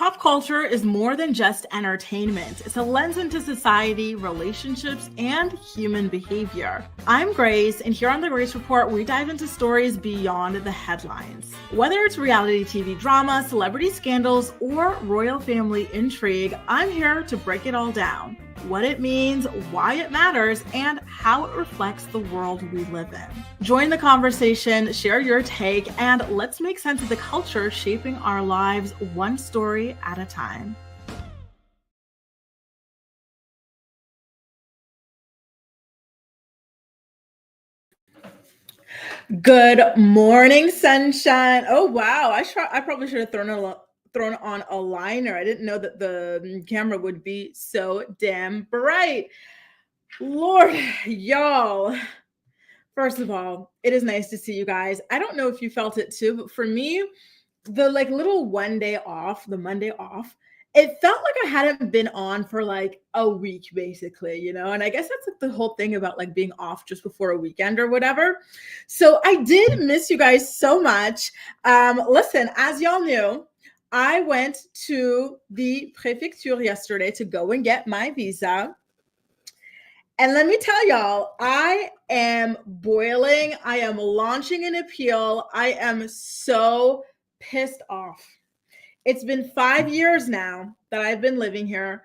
Pop culture is more than just entertainment. It's a lens into society, relationships, and human behavior. I'm Grace, and here on The Grace Report, we dive into stories beyond the headlines. Whether it's reality TV drama, celebrity scandals, or royal family intrigue, I'm here to break it all down. What it means, why it matters, and how it reflects the world we live in. Join the conversation, share your take, and let's make sense of the culture shaping our lives one story at a time. Good morning, sunshine. Oh, wow. I probably should have thrown on a liner. I didn't know that the camera would be so damn bright. Lord, y'all. First of all, it is nice to see you guys. I don't know if you felt it too, but for me, the little one day off, the Monday off, it felt like I hadn't been on for like a week, basically, and I guess that's like the whole thing about like being off just before a weekend or whatever. So I did miss you guys so much. Listen, as y'all knew, I went to the préfecture yesterday to go and get my visa. And let me tell y'all, I am boiling. I am launching an appeal. I am so pissed off. It's been 5 years now that I've been living here.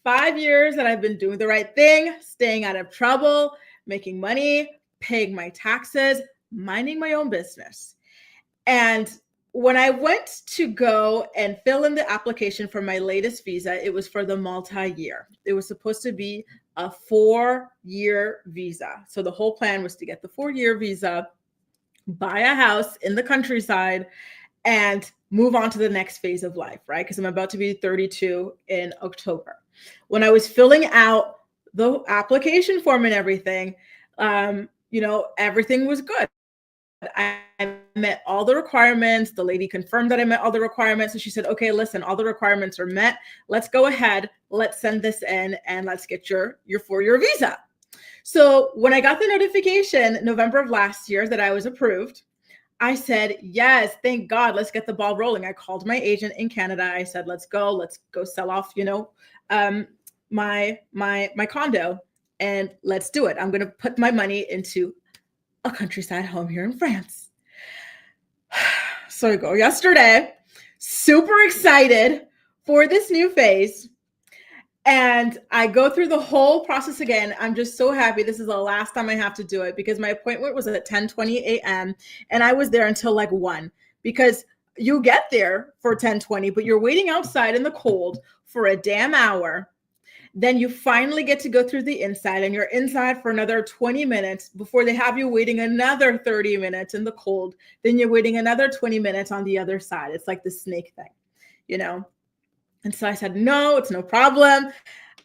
5 years that I've been doing the right thing, staying out of trouble, making money, paying my taxes, minding my own business. And when I went to go and fill in the application for my latest visa, it was for the multi-year. It was supposed to be a 4-year visa. So the whole plan was to get the 4-year visa, buy a house in the countryside, and move on to the next phase of life, right? Because I'm about to be 32 in October. When I was filling out the application form and everything, everything was good. I met all the requirements. The lady confirmed that I met all the requirements. So she said, okay, listen, all the requirements are met. Let's go ahead. Let's send this in and let's get your 4-year visa. So when I got the notification November of last year that I was approved, I said, yes, thank God, let's get the ball rolling. I called my agent in Canada. I said, let's go sell off, my condo and let's do it. I'm going to put my money into a countryside home here in France. So I go yesterday, super excited for this new phase. And I go through the whole process again. I'm just so happy. This is the last time I have to do it because my appointment was at 10:20 a.m. and I was there until like 1 because you get there for 10:20, but you're waiting outside in the cold for a damn hour. Then you finally get to go through the inside and you're inside for another 20 minutes before they have you waiting another 30 minutes in the cold. Then you're waiting another 20 minutes on the other side. It's like the snake thing, And so I said, no, it's no problem.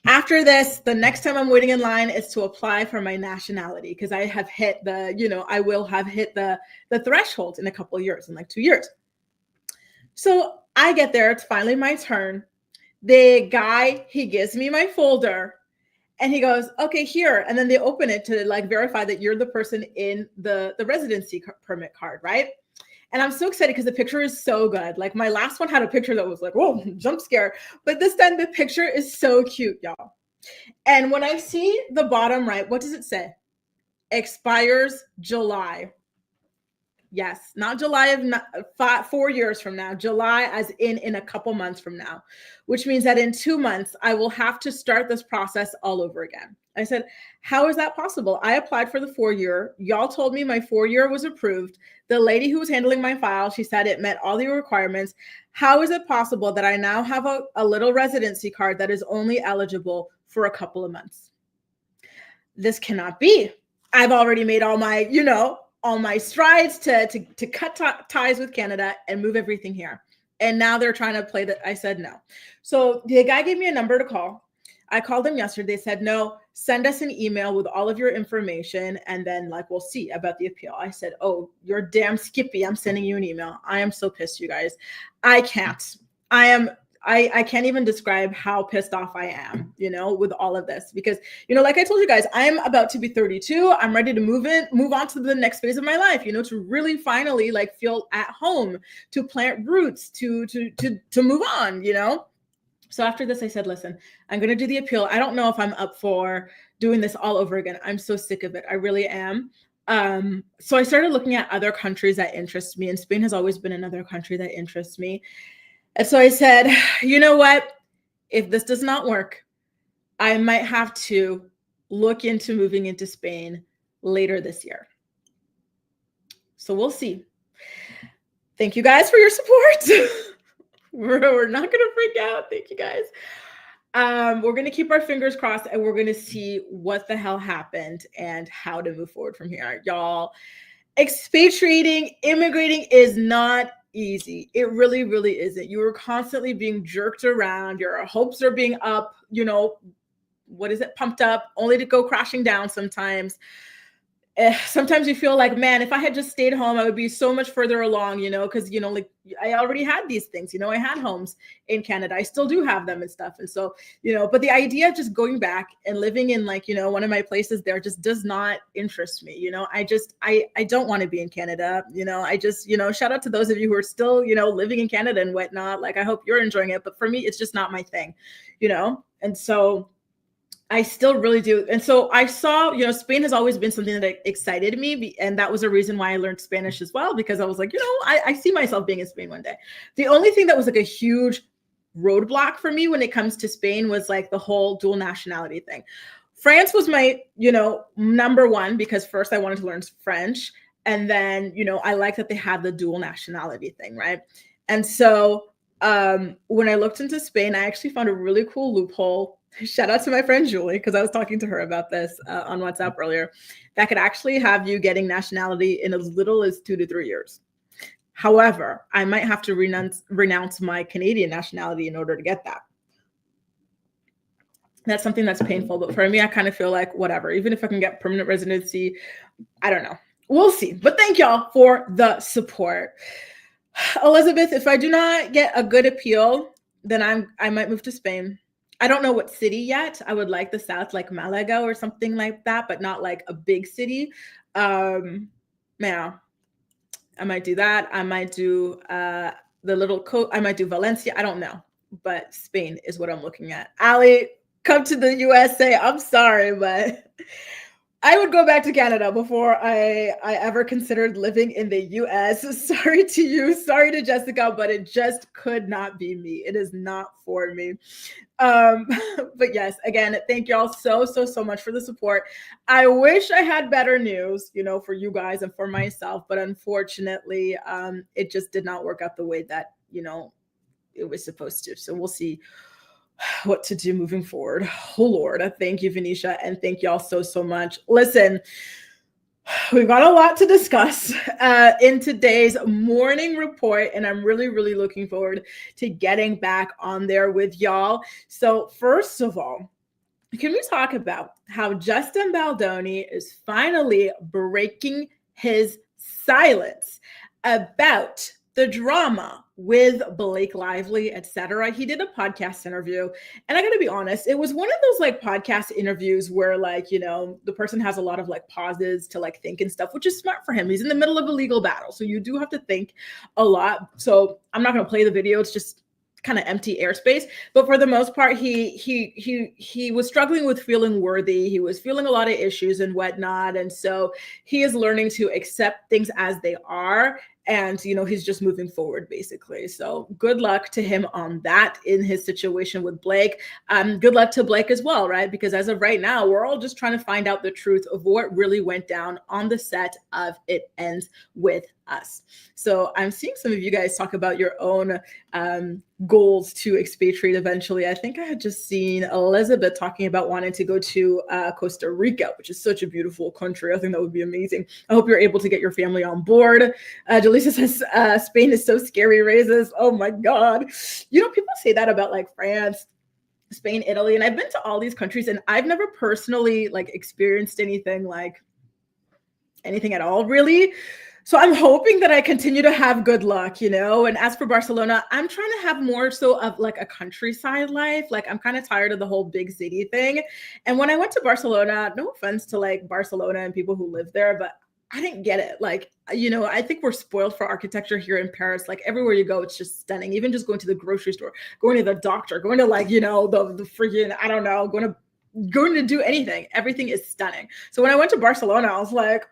After this, the next time I'm waiting in line is to apply for my nationality because I have hit I will have hit the threshold in a couple of years, in like 2 years. So I get there. It's finally my turn. The guy, he gives me my folder and he goes, okay, here. And then they open it to like verify that you're the person in the residency permit card, right? And I'm so excited because the picture is so good. Like my last one had a picture that was like, whoa, jump scare. But this time the picture is so cute, y'all. And when I see the bottom right, what does it say? Expires July. Yes, not July of 4 years from now, July as in a couple months from now, which means that in 2 months, I will have to start this process all over again. I said, how is that possible? I applied for the 4-year. Y'all told me my 4-year was approved. The lady who was handling my file, she said it met all the requirements. How is it possible that I now have a little residency card that is only eligible for a couple of months? This cannot be. I've already made all my strides to cut ties with Canada and move everything here. And now they're trying to play that. I said no. So the guy gave me a number to call. I called them yesterday. They said, no, send us an email with all of your information. And then we'll see about the appeal. I said, oh, you're damn skippy. I'm sending you an email. I am so pissed, you guys. I can't. I can't even describe how pissed off I am, with all of this, because, like I told you guys, I'm about to be 32. I'm ready to move on to the next phase of my life, to really finally like feel at home, to plant roots, to move on, So after this, I said, listen, I'm going to do the appeal. I don't know if I'm up for doing this all over again. I'm so sick of it. I really am. So I started looking at other countries that interest me, and Spain has always been another country that interests me. And so I said, you know what? If this does not work, I might have to look into moving into Spain later this year. So we'll see. Thank you guys for your support. We're not going to freak out. Thank you guys. We're going to keep our fingers crossed, and we're going to see what the hell happened and how to move forward from here. Y'all, expatriating, immigrating is not easy. It really, really isn't. You are constantly being jerked around. Your hopes are being up, pumped up, only to go crashing down sometimes. Sometimes you feel like, man, if I had just stayed home, I would be so much further along, because, like I already had these things, I had homes in Canada. I still do have them and stuff. And so, but the idea of just going back and living in like, one of my places there just does not interest me. I don't want to be in Canada. I just, shout out to those of you who are still, living in Canada and whatnot. Like, I hope you're enjoying it. But for me, it's just not my thing, and so I still really do. And so I saw, Spain has always been something that excited me. And that was a reason why I learned Spanish as well, because I was like, I see myself being in Spain one day. The only thing that was like a huge roadblock for me when it comes to Spain was like the whole dual nationality thing. France was my, number one, because first I wanted to learn French. And then, I like that they have the dual nationality thing, right? And so when I looked into Spain, I actually found a really cool loophole. Shout out to my friend Julie, because I was talking to her about this on WhatsApp earlier, that could actually have you getting nationality in as little as 2 to 3 years. However, I might have to renounce my Canadian nationality in order to get that. That's something that's painful. But for me, I kind of feel like whatever, even if I can get permanent residency, I don't know. We'll see. But thank y'all for the support. Elizabeth, if I do not get a good appeal, then I might move to Spain. I don't know what city yet. I would like the South, like Malaga or something like that, but not like a big city. I might do that. I might do the little coast. I might do Valencia. I don't know, but Spain is what I'm looking at. Ali, come to the USA. I'm sorry, but I would go back to Canada before I ever considered living in the US. Sorry to you. Sorry to Jessica, but it just could not be me. It is not for me. But yes, again, thank y'all so much for the support. I wish I had better news, for you guys and for myself, but unfortunately, it just did not work out the way that, it was supposed to. So we'll see what to do moving forward. Oh Lord, thank you, Venetia, and thank y'all so much. Listen, we've got a lot to discuss in today's morning report, and I'm really looking forward to getting back on there with y'all. So first of all, can we talk about how Justin Baldoni is finally breaking his silence about the drama with Blake Lively, etc. He did a podcast interview, and I gotta be honest, it was one of those like podcast interviews where like, the person has a lot of like pauses to like think and stuff, which is smart for him. He's in the middle of a legal battle, so you do have to think a lot. So I'm not gonna play the video. It's just kind of empty airspace, but for the most part, he was struggling with feeling worthy. He was feeling a lot of issues and whatnot, and so he is learning to accept things as they are. And, he's just moving forward, basically. So good luck to him on that in his situation with Blake. Good luck to Blake as well, right? Because as of right now, we're all just trying to find out the truth of what really went down on the set of It Ends With Us. So I'm seeing some of you guys talk about your own goals to expatriate eventually. I think I had just seen Elizabeth talking about wanting to go to Costa Rica, which is such a beautiful country. I think that would be amazing. I hope you're able to get your family on board. Jaleesa says Spain is so scary, raises. Oh my God. People say that about like France, Spain, Italy, and I've been to all these countries, and I've never personally like experienced anything at all, really. So I'm hoping that I continue to have good luck, you know. And as for Barcelona, I'm trying to have more so of like a countryside life. Like I'm kind of tired of the whole big city thing. And when I went to Barcelona, no offense to like Barcelona and people who live there, but I didn't get it. Like, you know, I think we're spoiled for architecture here in Paris. Like everywhere you go, it's just stunning. Even just going to the grocery store, going to the doctor, going to like, you know, the freaking, I don't know, going to do anything. Everything is stunning. So when I went to Barcelona, I was like,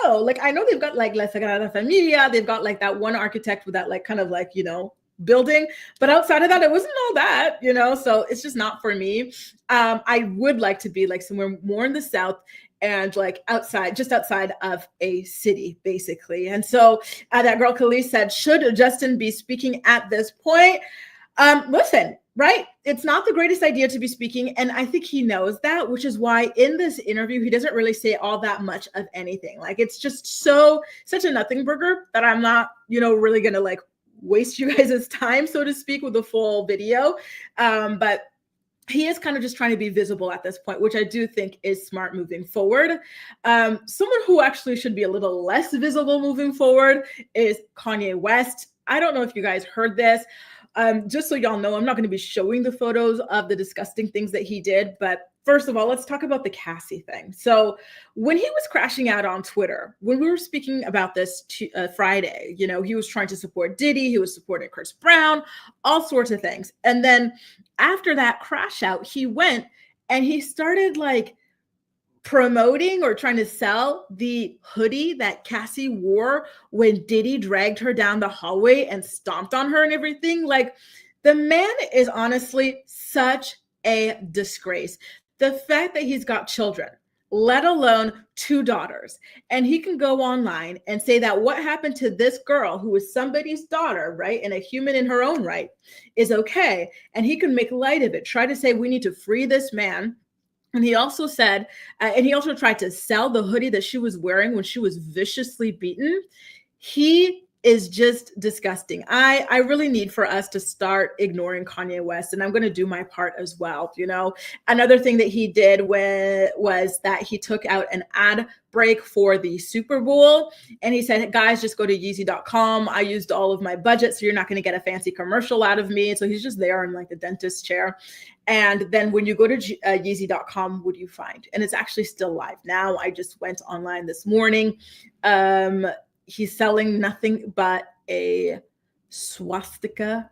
oh, like I know they've got like La Sagrada Familia, they've got like that one architect with that like kind of like, you know, building, but outside of that, it wasn't all that, you know, so it's just not for me. I would like to be like somewhere more in the south and like outside, just outside of a city, basically. And so that girl Khalees said, should Justin be speaking at this point? Listen, right? It's not the greatest idea to be speaking. And I think he knows that, which is why in this interview, he doesn't really say all that much of anything. Like it's just such a nothing burger that I'm not, you know, really going to like waste you guys' time, so to speak, with the full video. But he is kind of just trying to be visible at this point, which I do think is smart moving forward. Someone who actually should be a little less visible moving forward is Kanye West. I don't know if you guys heard this. Just so y'all know, I'm not going to be showing the photos of the disgusting things that he did. But first of all, let's talk about the Cassie thing. So when he was crashing out on Twitter, when we were speaking about this Friday, you know, he was trying to support Diddy. He was supporting Chris Brown, all sorts of things. And then after that crash out, he went and he started like promoting or trying to sell the hoodie that Cassie wore when Diddy dragged her down the hallway and stomped on her and everything. Like the man is honestly such a disgrace. The fact that he's got children, let alone 2 daughters, and he can go online and say that what happened to this girl who is somebody's daughter, right, and a human in her own right, is okay. And he can make light of it, try to say we need to free this man. And he also said, and he also tried to sell the hoodie that she was wearing when she was viciously beaten. He is just disgusting. I really need for us to start ignoring Kanye West, and I'm going to do my part as well. You know, another thing that he did was that he took out an ad break for the Super Bowl, and he said, guys, just go to Yeezy.com. I used all of my budget, so you're not going to get a fancy commercial out of me. So he's just there in like the dentist chair. And then when you go to Yeezy.com, what do you find? And it's actually still live now. I just went online this morning. He's selling nothing but a swastika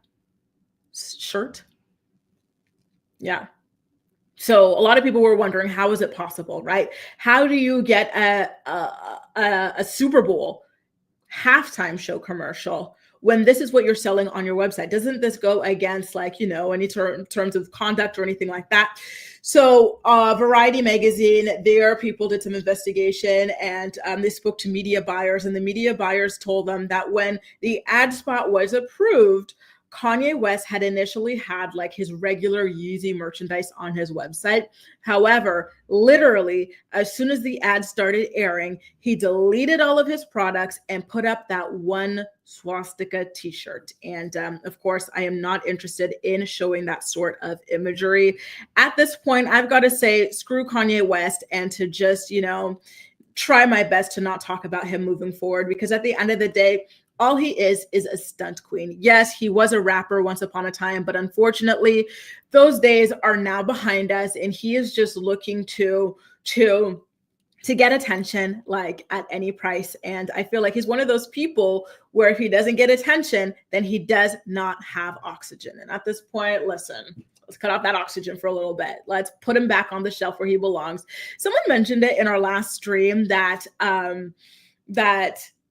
shirt. Yeah. So a lot of people were wondering, how is it possible, right? How do you get a Super Bowl halftime show commercial when this is what you're selling on your website? Doesn't this go against like, you know, any terms of conduct or anything like that? So Variety magazine, their people did some investigation, and they spoke to media buyers, and the media buyers told them that when the ad spot was approved, Kanye West had initially had like his regular Yeezy merchandise on his website. However, literally, as soon as the ad started airing, he deleted all of his products and put up that one swastika t-shirt. And of course, I am not interested in showing that sort of imagery. At this point, I've got to say, screw Kanye West, and to just, you know, try my best to not talk about him moving forward, because at the end of the day, all he is a stunt queen. Yes, he was a rapper once upon a time, but unfortunately, those days are now behind us, and he is just looking to get attention, like at any price. And I feel like he's one of those people where if he doesn't get attention, then he does not have oxygen. And at this point, listen, let's cut off that oxygen for a little bit. Let's put him back on the shelf where he belongs. Someone mentioned it in our last stream that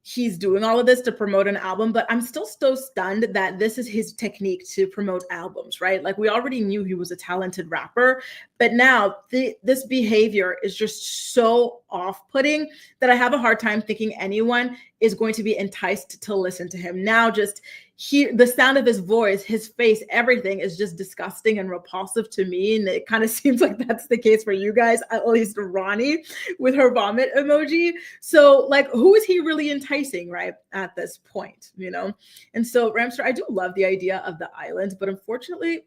he's doing all of this to promote an album, but I'm still so stunned that this is his technique to promote albums, right? Like we already knew he was a talented rapper, but now this behavior is just so off-putting that I have a hard time thinking anyone is going to be enticed to listen to him. Now just the sound of his voice, his face, everything is just disgusting and repulsive to me. And it kind of seems like that's the case for you guys, at least Ronnie with her vomit emoji. So like, who is he really enticing, right, at this point, you know? And so Ramster, I do love the idea of the island, but unfortunately,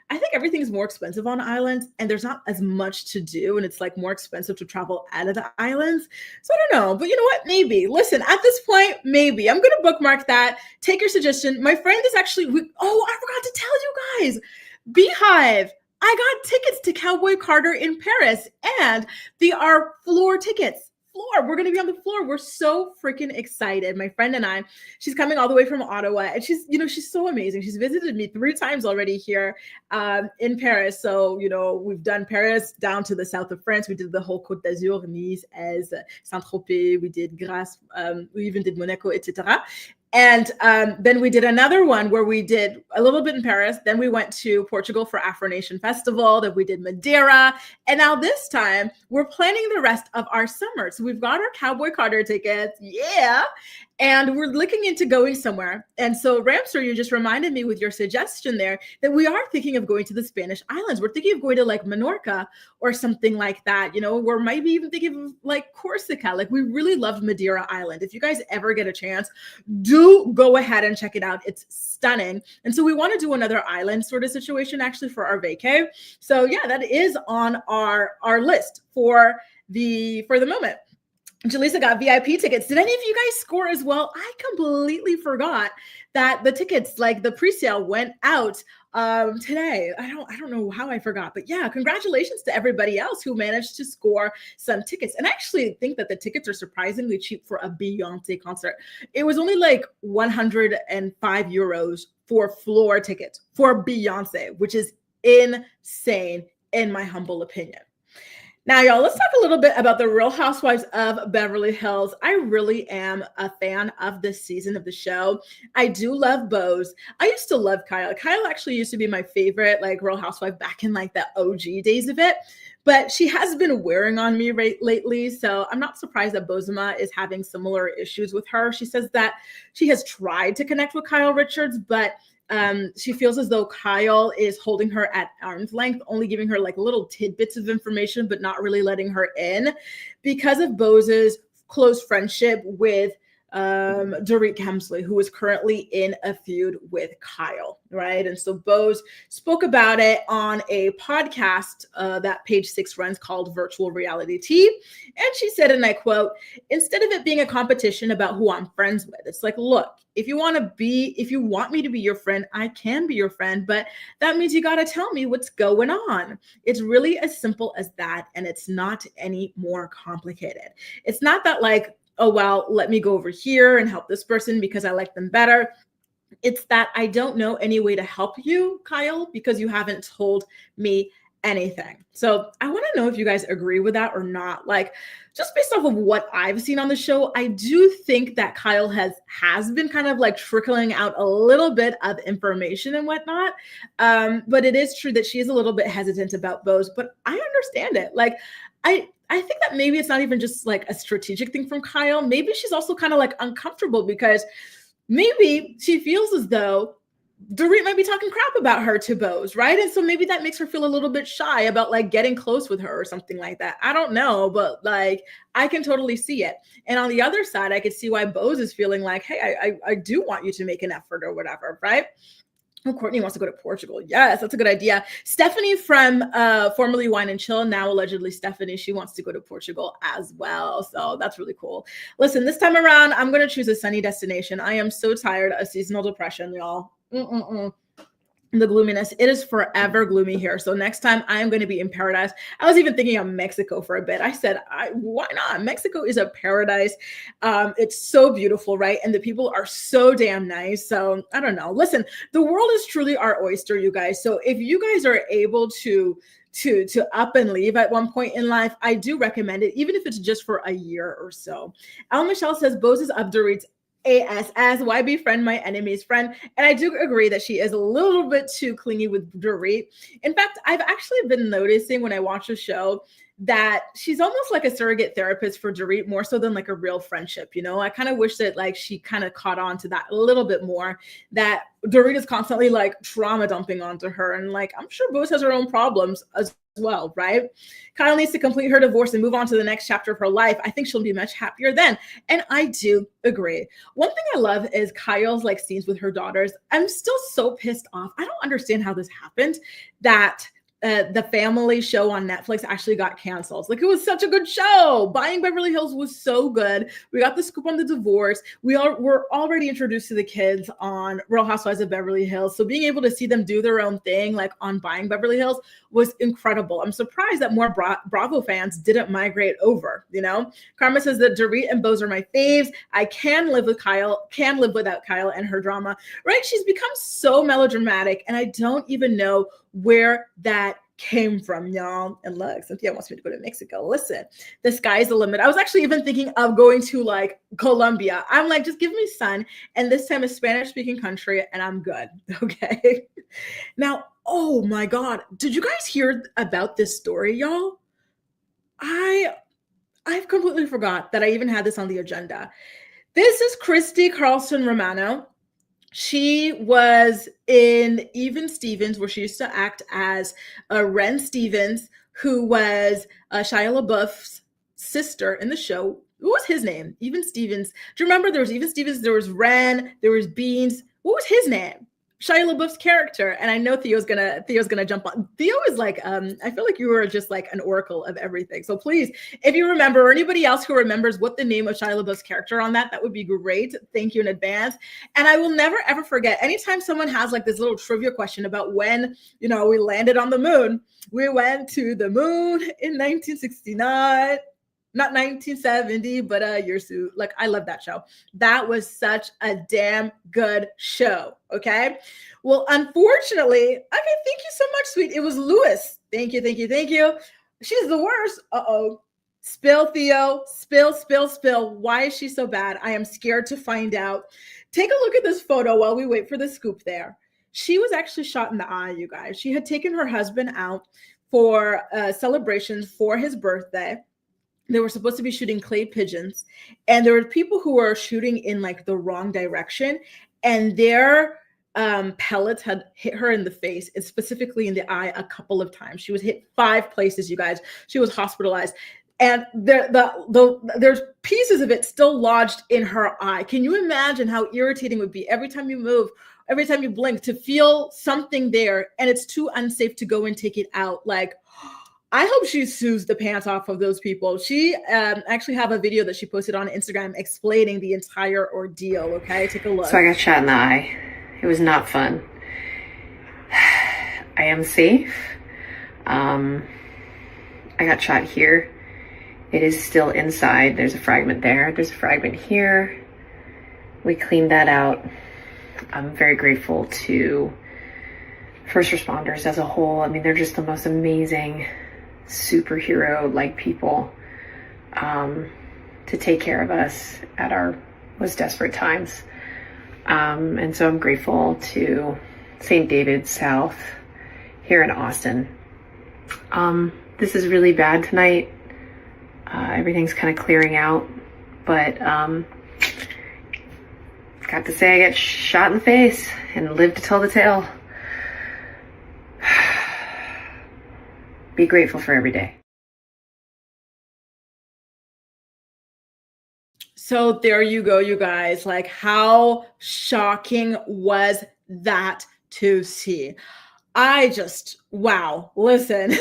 I think everything's more expensive on islands and there's not as much to do. And it's like more expensive to travel out of the islands. So I don't know, but you know what? Maybe. Listen, at this point, maybe. I'm going to bookmark that. Take your suggestion. My friend is actually, I forgot to tell you guys. Beehive. I got tickets to Cowboy Carter in Paris, and they are floor tickets. We're going to be on the floor. We're so freaking excited. My friend and I, she's coming all the way from Ottawa, and she's so amazing. She's visited me 3 times already here in Paris. So, we've done Paris down to the south of France. We did the whole Côte d'Azur, Nice, Aise, Saint-Tropez. We did Grasse. We even did Monaco, etc. And then we did another one where we did a little bit in Paris. Then we went to Portugal for Afro Nation Festival. Then we did Madeira. And now this time we're planning the rest of our summer. So we've got our Cowboy Carter tickets. Yeah. And we're looking into going somewhere. And so Ramsar, you just reminded me with your suggestion there that we are thinking of going to the Spanish islands. We're thinking of going to like Menorca or something like that. We're maybe even thinking of like Corsica. Like we really loved Madeira Island. If you guys ever get a chance, do go ahead and check it out. It's stunning. And so we want to do another island sort of situation actually for our vacay. So yeah, that is on our list for the moment. Jaleesa got VIP tickets. Did any of you guys score as well? I completely forgot that the tickets, like the pre-sale, went out today. I don't know how I forgot, but yeah, congratulations to everybody else who managed to score some tickets. And I actually think that the tickets are surprisingly cheap for a Beyonce concert. It was only like 105 euros for floor tickets for Beyonce, which is insane in my humble opinion. Now, y'all, let's talk a little bit about the Real Housewives of Beverly Hills. I really am a fan of this season of the show. I do love Bose. I used to love Kyle. Kyle actually used to be my favorite, like, Real Housewife back in, like, the OG days of it. But she has been wearing on me lately, so I'm not surprised that Bozema is having similar issues with her. She says that she has tried to connect with Kyle Richards, but she feels as though Kyle is holding her at arm's length, only giving her like little tidbits of information, but not really letting her in because of Bose's close friendship with Dorit Kemsley, who is currently in a feud with Kyle, right? And so Bose spoke about it on a podcast that Page Six runs called Virtual Reality Tea. And she said, and I quote, "Instead of it being a competition about who I'm friends with, it's like, look, if you want me to be your friend, I can be your friend, but that means you got to tell me what's going on. It's really as simple as that. And it's not any more complicated. It's not that like, oh, well, let me go over here and help this person because I like them better. It's that I don't know any way to help you, Kyle, because you haven't told me anything." So I want to know if you guys agree with that or not. Like, just based off of what I've seen on the show, I do think that Kyle has been kind of like trickling out a little bit of information and whatnot. But it is true that she is a little bit hesitant about Bose, but I understand it. Like, I think that maybe it's not even just like a strategic thing from Kyle. Maybe she's also kind of like uncomfortable because maybe she feels as though Dorit might be talking crap about her to Bose, right? And so maybe that makes her feel a little bit shy about like getting close with her or something like that. I don't know, but like I can totally see it. And on the other side, I could see why Bose is feeling like, hey, I do want you to make an effort or whatever, right? Oh, Courtney wants to go to Portugal. Yes, that's a good idea. Stephanie from formerly Wine and Chill, now allegedly Stephanie, she wants to go to Portugal as well. So that's really cool. Listen, this time around, I'm going to choose a sunny destination. I am so tired of seasonal depression, y'all. The gloominess. It is forever gloomy here. So next time I am going to be in paradise. I was even thinking of Mexico for a bit. I said, why not? Mexico is a paradise. It's so beautiful, right? And the people are so damn nice. So I don't know. Listen, the world is truly our oyster, you guys. So if you guys are able to up and leave at one point in life, I do recommend it, even if it's just for a year or so. Al Michelle says, Bose is up Dorit's ASS, why befriend my enemy's friend? And I do agree that she is a little bit too clingy with Dorit. In fact, I've actually been noticing when I watch the show that she's almost like a surrogate therapist for Dorit, more so than like a real friendship. You know, I kind of wish that like she kind of caught on to that a little bit more, that Dorit is constantly like trauma dumping onto her. And like, I'm sure Booz has her own problems as well, right? Kyle needs to complete her divorce and move on to the next chapter of her life. I think she'll be much happier then. And I do agree. One thing I love is Kyle's like scenes with her daughters. I'm still so pissed off. I don't understand how this happened, that the family show on Netflix actually got canceled. Like, it was such a good show. Buying Beverly Hills was so good. We got the scoop on the divorce. We're already introduced to the kids on Real Housewives of Beverly Hills. So being able to see them do their own thing, like on Buying Beverly Hills, was incredible. I'm surprised that more Bravo fans didn't migrate over, you know? Karma says that Dorit and Bose are my faves. I can live with Kyle, can live without Kyle and her drama, right? She's become so melodramatic, and I don't even know where that came from, y'all. And look, Cynthia wants me to go to Mexico. Listen, the sky's the limit. I was actually even thinking of going to like Colombia. I'm like, just give me sun, and this time a Spanish-speaking country, and I'm good. Okay. Now, oh my God, did you guys hear about this story, y'all? I've completely forgot that I even had this on the agenda. This is Christy Carlson Romano. She was in Even Stevens, where she used to act as Ren Stevens, who was Shia LaBeouf's sister in the show. What was his name? Even Stevens. Do you remember there was Even Stevens, there was Ren, there was Beans. What was his name? Shia LaBeouf's character. And I know Theo's gonna jump on. Theo is like, I feel like you were just like an oracle of everything. So please, if you remember, or anybody else who remembers what the name of Shia LaBeouf's character on that would be great. Thank you in advance. And I will never ever forget, anytime someone has like this little trivia question about when, you know, we landed on the moon. We went to the moon in 1969. Not 1970, but years to, like, I love that show. That was such a damn good show. Okay. Well, unfortunately, okay, thank you so much, sweet. It was Lewis. Thank you, thank you, thank you. She's the worst. Uh-oh. Spill, Theo. Spill, spill, spill. Why is she so bad? I am scared to find out. Take a look at this photo while we wait for the scoop there. She was actually shot in the eye, you guys. She had taken her husband out for celebrations for his birthday. They were supposed to be shooting clay pigeons, and there were people who were shooting in like the wrong direction, and their pellets had hit her in the face, and specifically in the eye a couple of times. She was hit 5 places, you guys. She was hospitalized, and there's pieces of it still lodged in her eye. Can you imagine how irritating it would be every time you move, every time you blink, to feel something there, and it's too unsafe to go and take it out? Like, I hope she sues the pants off of those people. She actually have a video that she posted on Instagram explaining the entire ordeal. Okay, take a look. So I got shot in the eye. It was not fun. I am safe. I got shot here. It is still inside. There's a fragment there. There's a fragment here. We cleaned that out. I'm very grateful to first responders as a whole. I mean, they're just the most amazing superhero-like people to take care of us at our most desperate times. And so I'm grateful to St. David's South here in Austin. This is really bad tonight. Everything's kind of clearing out, but got to say I got shot in the face and lived to tell the tale. Be grateful for every day. So there you go, you guys. Like, how shocking was that to see? I just, wow. Listen,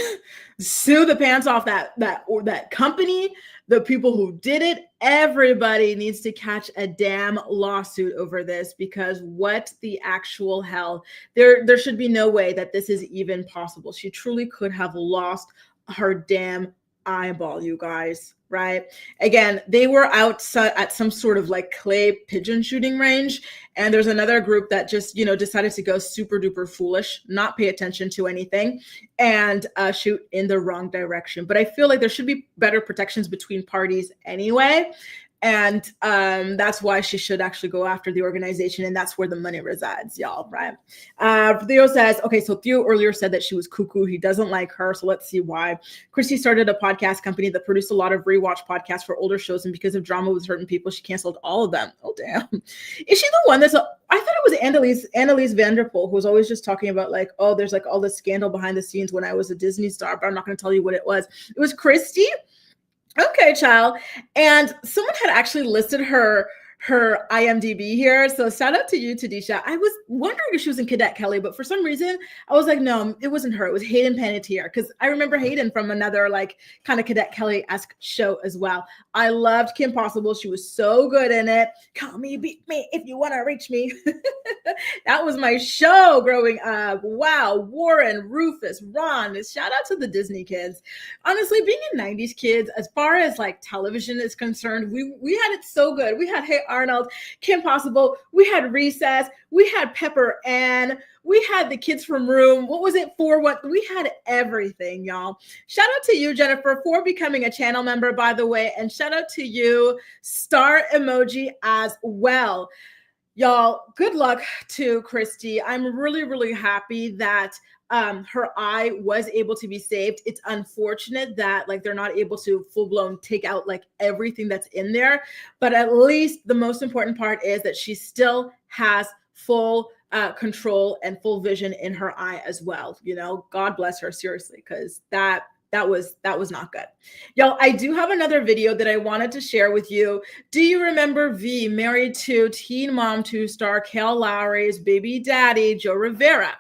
sue the pants off that company, the people who did it. Everybody needs to catch a damn lawsuit over this, because what the actual hell? There should be no way that this is even possible. She truly could have lost her damn eyeball, you guys, right? Again, they were out at some sort of like clay pigeon shooting range, and there's another group that just, you know, decided to go super duper foolish, not pay attention to anything, and shoot in the wrong direction. But I feel like there should be better protections between parties anyway. And that's why she should actually go after the organization, and that's where the money resides, y'all, right? Theo says, okay, so Theo earlier said that she was cuckoo. He doesn't like her, so let's see why. Christy started a podcast company that produced a lot of rewatch podcasts for older shows, and because of drama with certain people, she canceled all of them. Oh, damn. Is she the one that's, I thought it was Annalise Vanderpool, who was always just talking about like, oh, there's like all this scandal behind the scenes when I was a Disney star, but I'm not going to tell you what it was. It was Christy. Okay, child. And someone had actually listed her IMDb here. So shout out to you, Tadisha. I was wondering if she was in Cadet Kelly, but for some reason I was like, no, it wasn't her. It was Hayden Panettiere, because I remember Hayden from another like kind of Cadet Kelly-esque show as well. I loved Kim Possible. She was so good in it. Call me, beat me if you want to reach me. That was my show growing up. Wow. Warren, Rufus, Ron. Shout out to the Disney kids. Honestly, being a 90s kids, as far as like television is concerned, we had it so good. We had Hey Arnold, Kim Possible, we had Recess, we had Pepper Ann, we had the kids from Room. What was it for? What we had everything, y'all. Shout out to you, Jennifer, for becoming a channel member, by the way, and shout out to you, star emoji as well. Y'all, good luck to Christy. I'm really, really happy that her eye was able to be saved. It's unfortunate that like they're not able to full-blown take out like everything that's in there, but at least the most important part is that she still has full control and full vision in her eye as well. You know, God bless her, seriously, because that was not good. Y'all, I do have another video that I wanted to share with you. Do you remember V, married to Teen Mom 2 star Kale Lowry's baby daddy, Joe Rivera?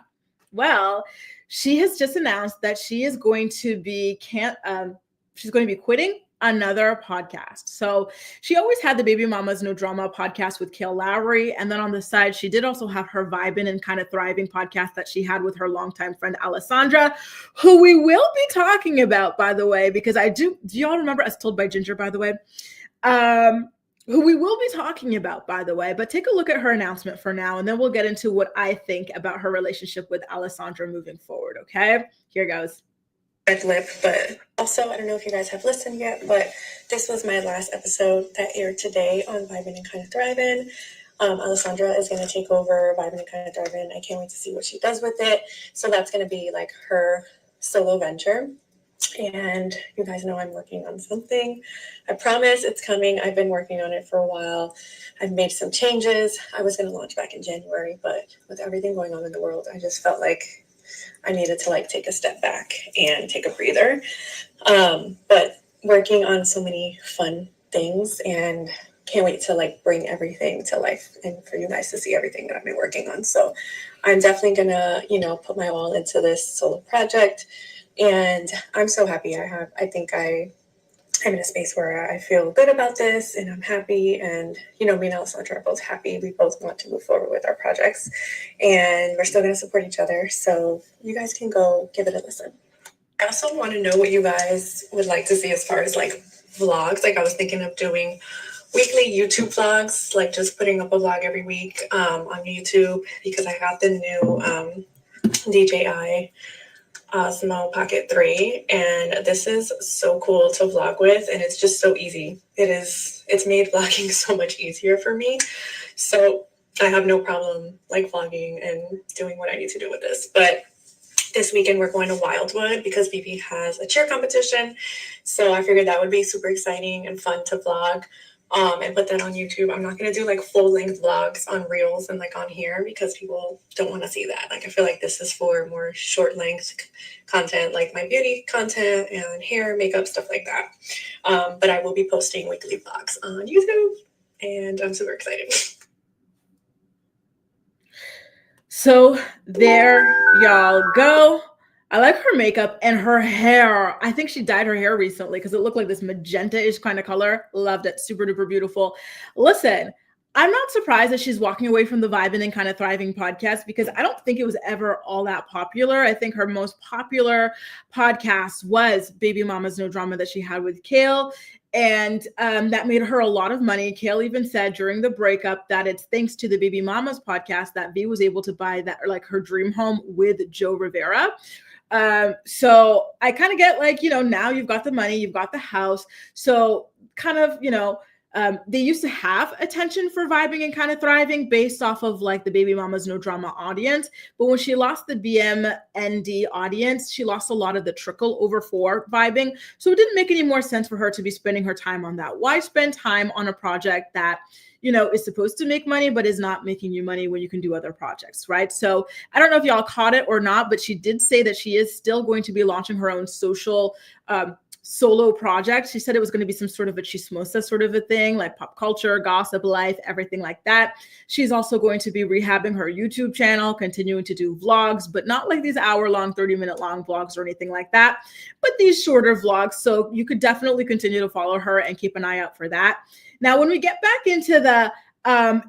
Well, she has just announced that she is going to be she's going to be quitting another podcast. So she always had the Baby Mamas No Drama podcast with Kale Lowry. And then on the side, she did also have her Vibin' and Kind of Thriving podcast that she had with her longtime friend, Alessandra, who we will be talking about, by the way, because do y'all remember As Told by Ginger, by the way? Who we will be talking about, by the way, but take a look at her announcement for now, and then we'll get into what I think about her relationship with Alessandra moving forward, okay? Here goes. Red lip, but also I don't know if you guys have listened yet, but this was my last episode that aired today on Vibin' and Kind of Thriving. Alessandra is going to take over Vibin' and Kind of Thriving. I can't wait to see what she does with it. So that's going to be like her solo venture. And you guys know I'm working on something. I promise it's coming. I've been working on it for a while. I've made some changes. I was going to launch back in January, but with everything going on in the world, I just felt like I needed to like take a step back and take a breather. But working on so many fun things, and can't wait to like bring everything to life and for you guys to see everything that I've been working on. So I'm definitely gonna, put my all into this solo project. And I'm so happy. I think I'm in a space where I feel good about this and I'm happy. And, me and Alessandra are both happy. We both want to move forward with our projects and we're still going to support each other. So you guys can go give it a listen. I also want to know what you guys would like to see as far as like vlogs. Like I was thinking of doing weekly YouTube vlogs, like just putting up a vlog every week on YouTube, because I got the new DJI Osmo Pocket 3, and this is so cool to vlog with, and it's just so easy. It's made vlogging so much easier for me, so I have no problem like vlogging and doing what I need to do with this. But this weekend we're going to Wildwood because Vivi has a cheer competition, so I figured that would be super exciting and fun to vlog and put that on YouTube. I'm not going to do like full-length vlogs on Reels and like on here because people don't want to see that. Like I feel like this is for more short-length content, like my beauty content and hair, makeup, stuff like that. But I will be posting weekly vlogs on YouTube, and I'm super excited. So there y'all go. I like her makeup and her hair. I think she dyed her hair recently because it looked like this magenta-ish kind of color. Loved it. Super duper beautiful. Listen, I'm not surprised that she's walking away from the Vibin' and Kind of Thriving podcast, because I don't think it was ever all that popular. I think her most popular podcast was Baby Mama's No Drama that she had with Kale. And that made her a lot of money. Kale even said during the breakup that it's thanks to the Baby Mamas podcast that V was able to buy that, like her dream home with Joe Rivera. So I kind of get like, now you've got the money, you've got the house. So kind of, they used to have attention for Vibing and Kind of Thriving based off of like the Baby Mamas No Drama audience. But when she lost the BMND audience, she lost a lot of the trickle over for Vibing. So it didn't make any more sense for her to be spending her time on that. Why spend time on a project that, you know, is supposed to make money, but is not making you money when you can do other projects, right? So I don't know if y'all caught it or not, but she did say that she is still going to be launching her own social solo project. She said it was going to be some sort of a chismosa sort of a thing, like pop culture, gossip, life, everything like that. She's also going to be rehabbing her YouTube channel, continuing to do vlogs, but not like these hour-long, 30-minute long vlogs or anything like that, but these shorter vlogs. So you could definitely continue to follow her and keep an eye out for that. Now, when we get back into the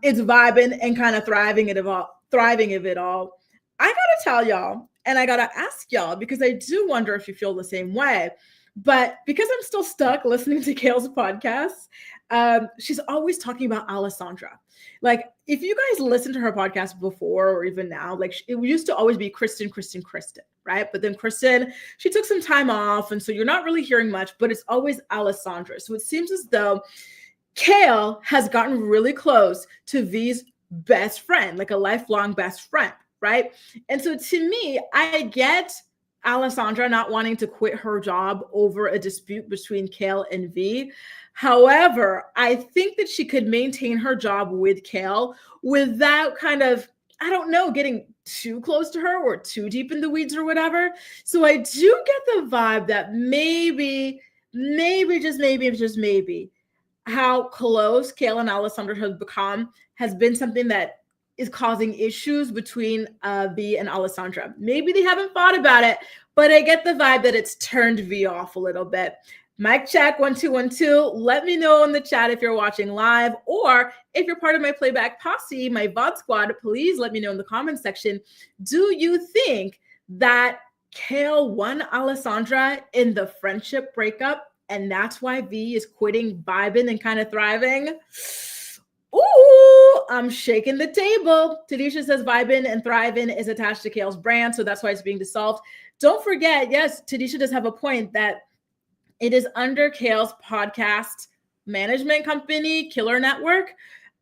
it's vibing and kind of thriving of it all, I gotta tell y'all, and I gotta ask y'all, because I do wonder if you feel the same way. But because I'm still stuck listening to Kale's podcasts, she's always talking about Alessandra. Like, if you guys listened to her podcast before or even now, like it used to always be Kristen, right? But then Kristen, she took some time off. And so you're not really hearing much, but it's always Alessandra. So it seems as though Kale has gotten really close to V's best friend, like a lifelong best friend, right? And so to me, I get Alessandra not wanting to quit her job over a dispute between Kale and V. However, I think that she could maintain her job with Kale without kind of, I don't know, getting too close to her or too deep in the weeds or whatever. So I do get the vibe that maybe, just maybe, how close Kale and Alessandra have become has been something that is causing issues between V and Alessandra. Maybe they haven't thought about it, but I get the vibe that it's turned V off a little bit. Mic check, 1 2 1 2. Let me know in the chat if you're watching live, or if you're part of my playback posse, my VOD squad, please let me know in the comments section. Do you think that Kale won Alessandra in the friendship breakup, and that's why V is quitting Vibin and Kind of Thriving? Ooh, I'm shaking the table. Tadisha says Vibin and Thrivin is attached to Kale's brand, so that's why it's being dissolved. Don't forget, yes, Tadisha does have a point that it is under Kale's podcast management company, Killer Network.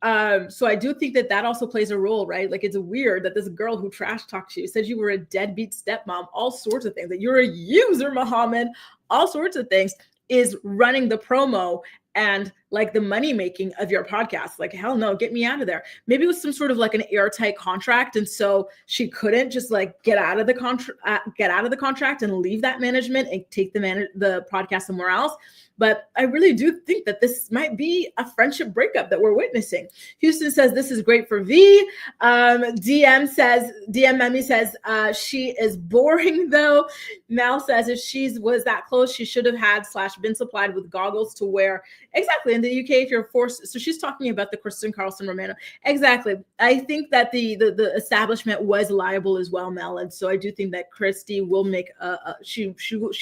So I do think that also plays a role, right? Like, it's weird that this girl who trash talked you, said you were a deadbeat stepmom, all sorts of things, that you're a user, Muhammad, all sorts of things, is running the promo and like the money making of your podcast. Like, hell no, get me out of there. Maybe it was some sort of like an airtight contract, and so she couldn't just like get out of the contract and leave that management and take the podcast somewhere else. But I really do think that this might be a friendship breakup that we're witnessing. Houston says this is great for V. DM Memmy says she is boring though. Mel says if she was that close, she should have had / been supplied with goggles to wear. Exactly. In the UK, if you're forced, so she's talking about the Christy Carlson Romano. Exactly. I think that the establishment was liable as well, Mel, and so I do think that Christy will make she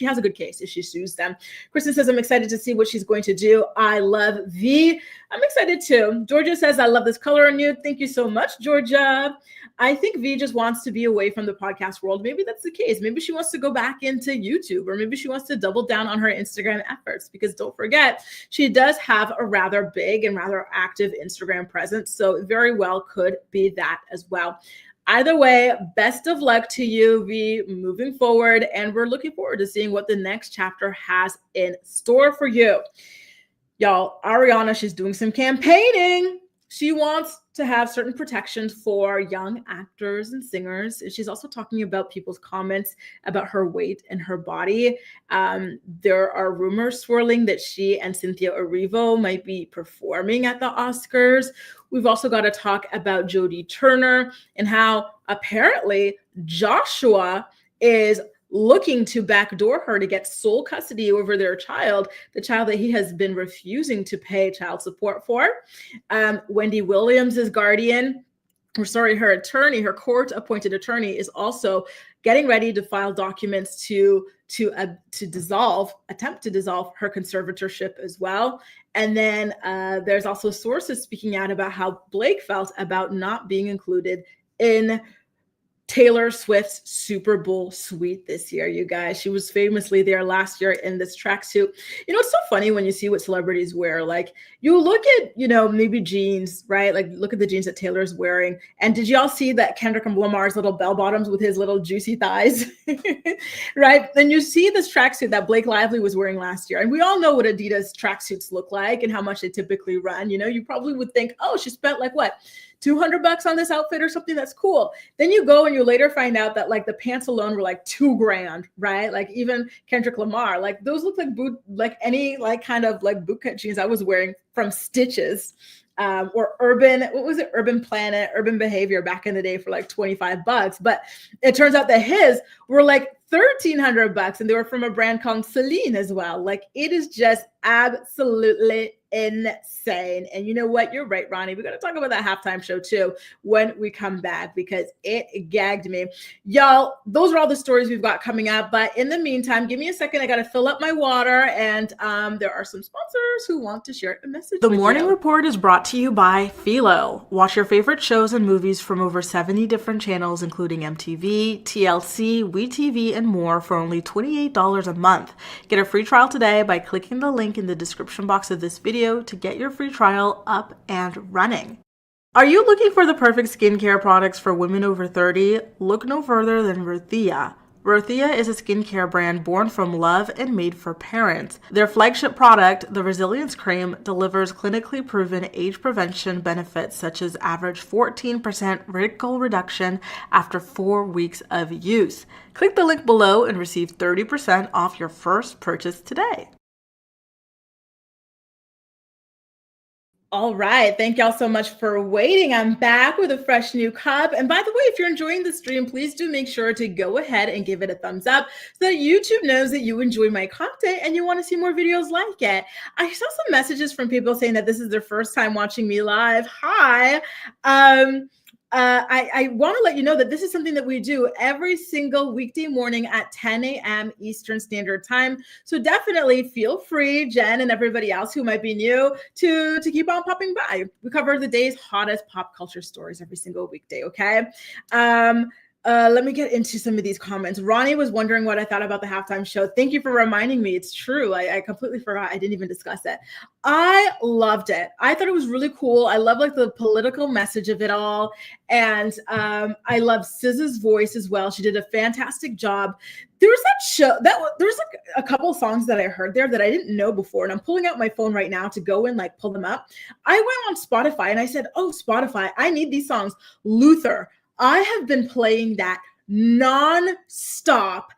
has a good case if she sues them. Kristen says I'm excited to see what she's going to do. I love V. I'm excited too. Georgia says I love this color on you. Thank you so much, Georgia. I think V just wants to be away from the podcast world. Maybe that's the case. Maybe she wants to go back into YouTube, or maybe she wants to double down on her Instagram efforts, because don't forget, she does have a rather big and rather active Instagram presence. So it very well could be that as well. Either way, best of luck to you, V, moving forward. And we're looking forward to seeing what the next chapter has in store for you. Y'all, Ariana, she's doing some campaigning. She wants to have certain protections for young actors and singers. She's also talking about people's comments about her weight and her body. There are rumors swirling that she and Cynthia Erivo might be performing at the Oscars. We've also got to talk about Jodie Turner and how apparently Joshua is looking to backdoor her to get sole custody over their child, the child that he has been refusing to pay child support for. Wendy Williams' guardian, her attorney, her court-appointed attorney, is also getting ready to file documents to attempt to dissolve her conservatorship as well. And then there's also sources speaking out about how Blake felt about not being included in Taylor Swift's Super Bowl suite this year, you guys. She was famously there last year in this tracksuit. It's so funny when you see what celebrities wear. Like, you look at, maybe jeans, right? Like, look at the jeans that Taylor's wearing. And did y'all see that Kendrick Lamar's little bell bottoms with his little juicy thighs? Right? Then you see this tracksuit that Blake Lively was wearing last year. And we all know what Adidas tracksuits look like and how much they typically run. You probably would think, oh, she spent like what? $200 on this outfit or something. That's cool. Then you go and you later find out that like the pants alone were like $2,000, right? Like even Kendrick Lamar, like those look like any like kind of like bootcut jeans I was wearing from Stitches, or Urban Planet, Urban Behavior back in the day for like $25. But it turns out that his were like $1,300 and they were from a brand called Celine as well. Like, it is just absolutely insane. And you know what? You're right, Ronnie. We're going to talk about that halftime show too when we come back, because it gagged me. Y'all, those are all the stories we've got coming up. But in the meantime, give me a second. I got to fill up my water. And there are some sponsors who want to share a message. The Morning Report is brought to you by Philo. Watch your favorite shows and movies from over 70 different channels, including MTV, TLC, WeTV, and more for only $28 a month. Get a free trial today by clicking the link in the description box of this video to get your free trial up and running. Are you looking for the perfect skincare products for women over 30? Look no further than Rothia. Rothia is a skincare brand born from love and made for parents. Their flagship product, the Resilience Cream, delivers clinically proven age prevention benefits such as average 14% wrinkle reduction after 4 weeks of use. Click the link below and receive 30% off your first purchase today. All right. Thank y'all so much for waiting. I'm back with a fresh new cup. And by the way, if you're enjoying the stream, please do make sure to go ahead and give it a thumbs up so that YouTube knows that you enjoy my content and you want to see more videos like it. I saw some messages from people saying that this is their first time watching me live. Hi. I want to let you know that this is something that we do every single weekday morning at 10 a.m. Eastern Standard Time. So definitely feel free, Jen and everybody else who might be new, to keep on popping by. We cover the day's hottest pop culture stories every single weekday, okay? Let me get into some of these comments. Ronnie was wondering what I thought about the halftime show. Thank you for reminding me. It's true. I completely forgot. I didn't even discuss it. I loved it. I thought it was really cool. I love like the political message of it all. And I love SZA's voice as well. She did a fantastic job. There was that show there's like a couple of songs that I heard there that I didn't know before. And I'm pulling out my phone right now to go and like pull them up. I went on Spotify and I said, oh, Spotify, I need these songs. Luther. I have been playing that non-stop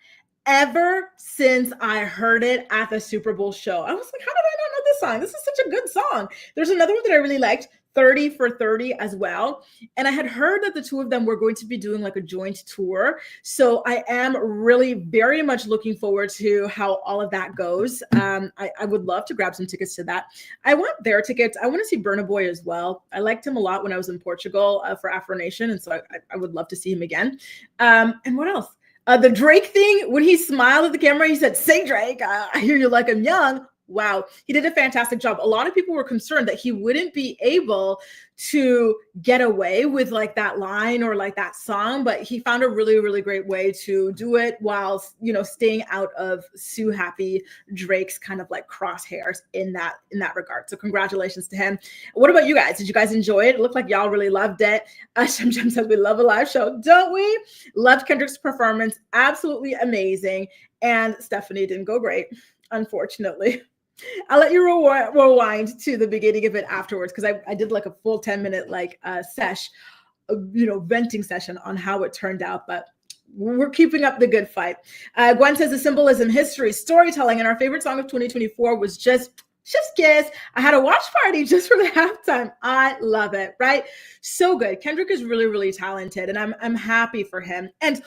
ever since I heard it at the Super Bowl show. I was like, how did I not know this song? This is such a good song. There's another one that I really liked, 30 for 30 as well. And I had heard that the two of them were going to be doing like a joint tour. So I am really very much looking forward to how all of that goes. I would love to grab some tickets to that. I want their tickets. I want to see Burna Boy as well. I liked him a lot when I was in Portugal for Afro Nation. And so I would love to see him again. And what else? The Drake thing, when he smiled at the camera, he said, say Drake, I hear you like I'm young. Wow, he did a fantastic job. A lot of people were concerned that he wouldn't be able to get away with like that line or like that song, but he found a really, really great way to do it while, staying out of Sue Happy Drake's kind of like crosshairs in that regard. So congratulations to him. What about you guys? Did you guys enjoy it? It looked like y'all really loved it. Shem said we love a live show, don't we? Loved Kendrick's performance. Absolutely amazing. And Stephanie didn't go great, unfortunately. I'll let you rewind to the beginning of it afterwards, because I did like a full 10-minute venting session on how it turned out, but we're keeping up the good fight. Gwen says the symbolism, history, storytelling, and our favorite song of 2024 was just kiss. I had a watch party just for the halftime. I love it, right? So good. Kendrick is really, really talented, and I'm happy for him. And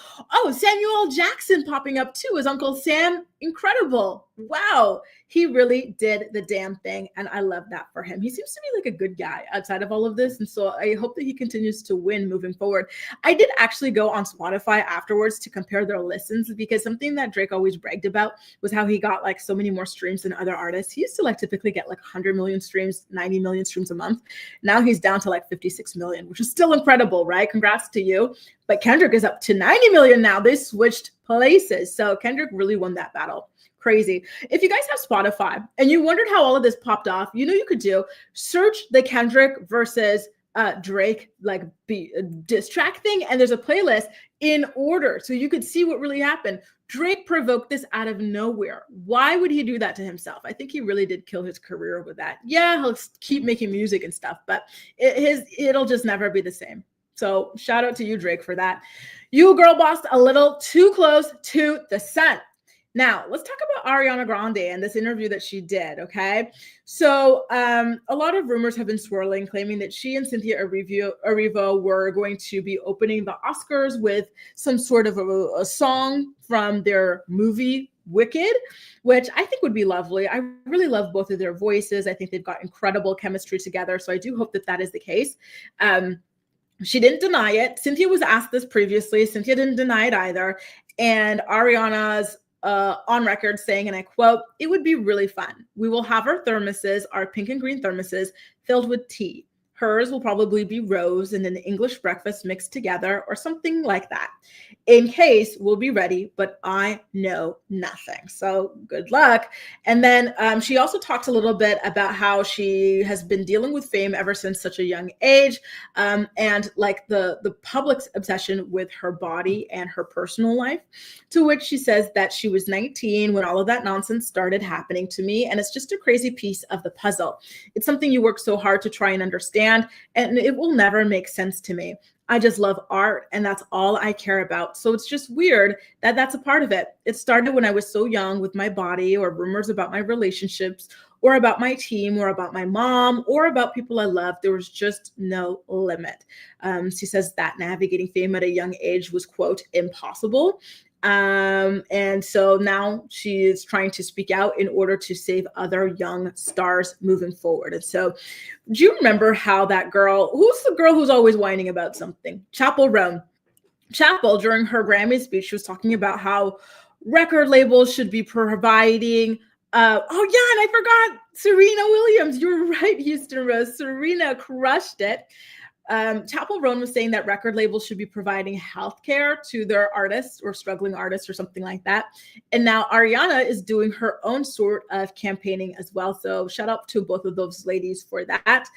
Samuel Jackson popping up too as Uncle Sam. Incredible. Wow. He really did the damn thing. And I love that for him. He seems to be like a good guy outside of all of this. And so I hope that he continues to win moving forward. I did actually go on Spotify afterwards to compare their listens, because something that Drake always bragged about was how he got like so many more streams than other artists. He used to like typically get like 100 million streams, 90 million streams a month. Now he's down to like 56 million, which is still incredible, right? Congrats to you. but Kendrick is up to 90 million now. They switched places. So Kendrick really won that battle. Crazy. If you guys have Spotify and you wondered how all of this popped off, you know, you could do search the Kendrick versus Drake diss track thing, and there's a playlist in order so you could see what really happened. Drake provoked this out of nowhere. Why would he do that to himself? I think he really did kill his career with that. Yeah, he'll keep making music and stuff, but it'll just never be the same. So shout out to you, Drake, for that. You girl bossed a little too close to the sun. Now, let's talk about Ariana Grande and this interview that she did, okay? So a lot of rumors have been swirling, claiming that she and Cynthia Erivo were going to be opening the Oscars with some sort of a song from their movie, Wicked, which I think would be lovely. I really love both of their voices. I think they've got incredible chemistry together, so I do hope that that is the case. She didn't deny it. Cynthia was asked this previously. Cynthia didn't deny it either. And Ariana's on record saying, and I quote, "It would be really fun. We will have our thermoses, our pink and green thermoses, filled with tea. Hers will probably be rose and an English breakfast mixed together or something like that. In case, we'll be ready, but I know nothing." So good luck. And then she also talks a little bit about how she has been dealing with fame ever since such a young age, and like the public's obsession with her body and her personal life, to which she says that she was 19 when all of that nonsense started happening to me. And it's just a crazy piece of the puzzle. It's something you work so hard to try and understand, and it will never make sense to me. I just love art, and that's all I care about. So it's just weird that that's a part of it. It started when I was so young with my body, or rumors about my relationships, or about my team, or about my mom, or about people I love. There was just no limit. She says that navigating fame at a young age was, quote, impossible. And so now she is trying to speak out in order to save other young stars moving forward. And so do you remember how that girl, who's the girl who's always whining about something? Chappell Roan. Chappell, during her Grammy speech, she was talking about how record labels should be providing and I forgot Serena Williams. You're right, Houston Rose. Serena crushed it. Chappell Roan was saying that record labels should be providing healthcare to their artists or struggling artists or something like that. And now Ariana is doing her own sort of campaigning as well. So shout out to both of those ladies for that.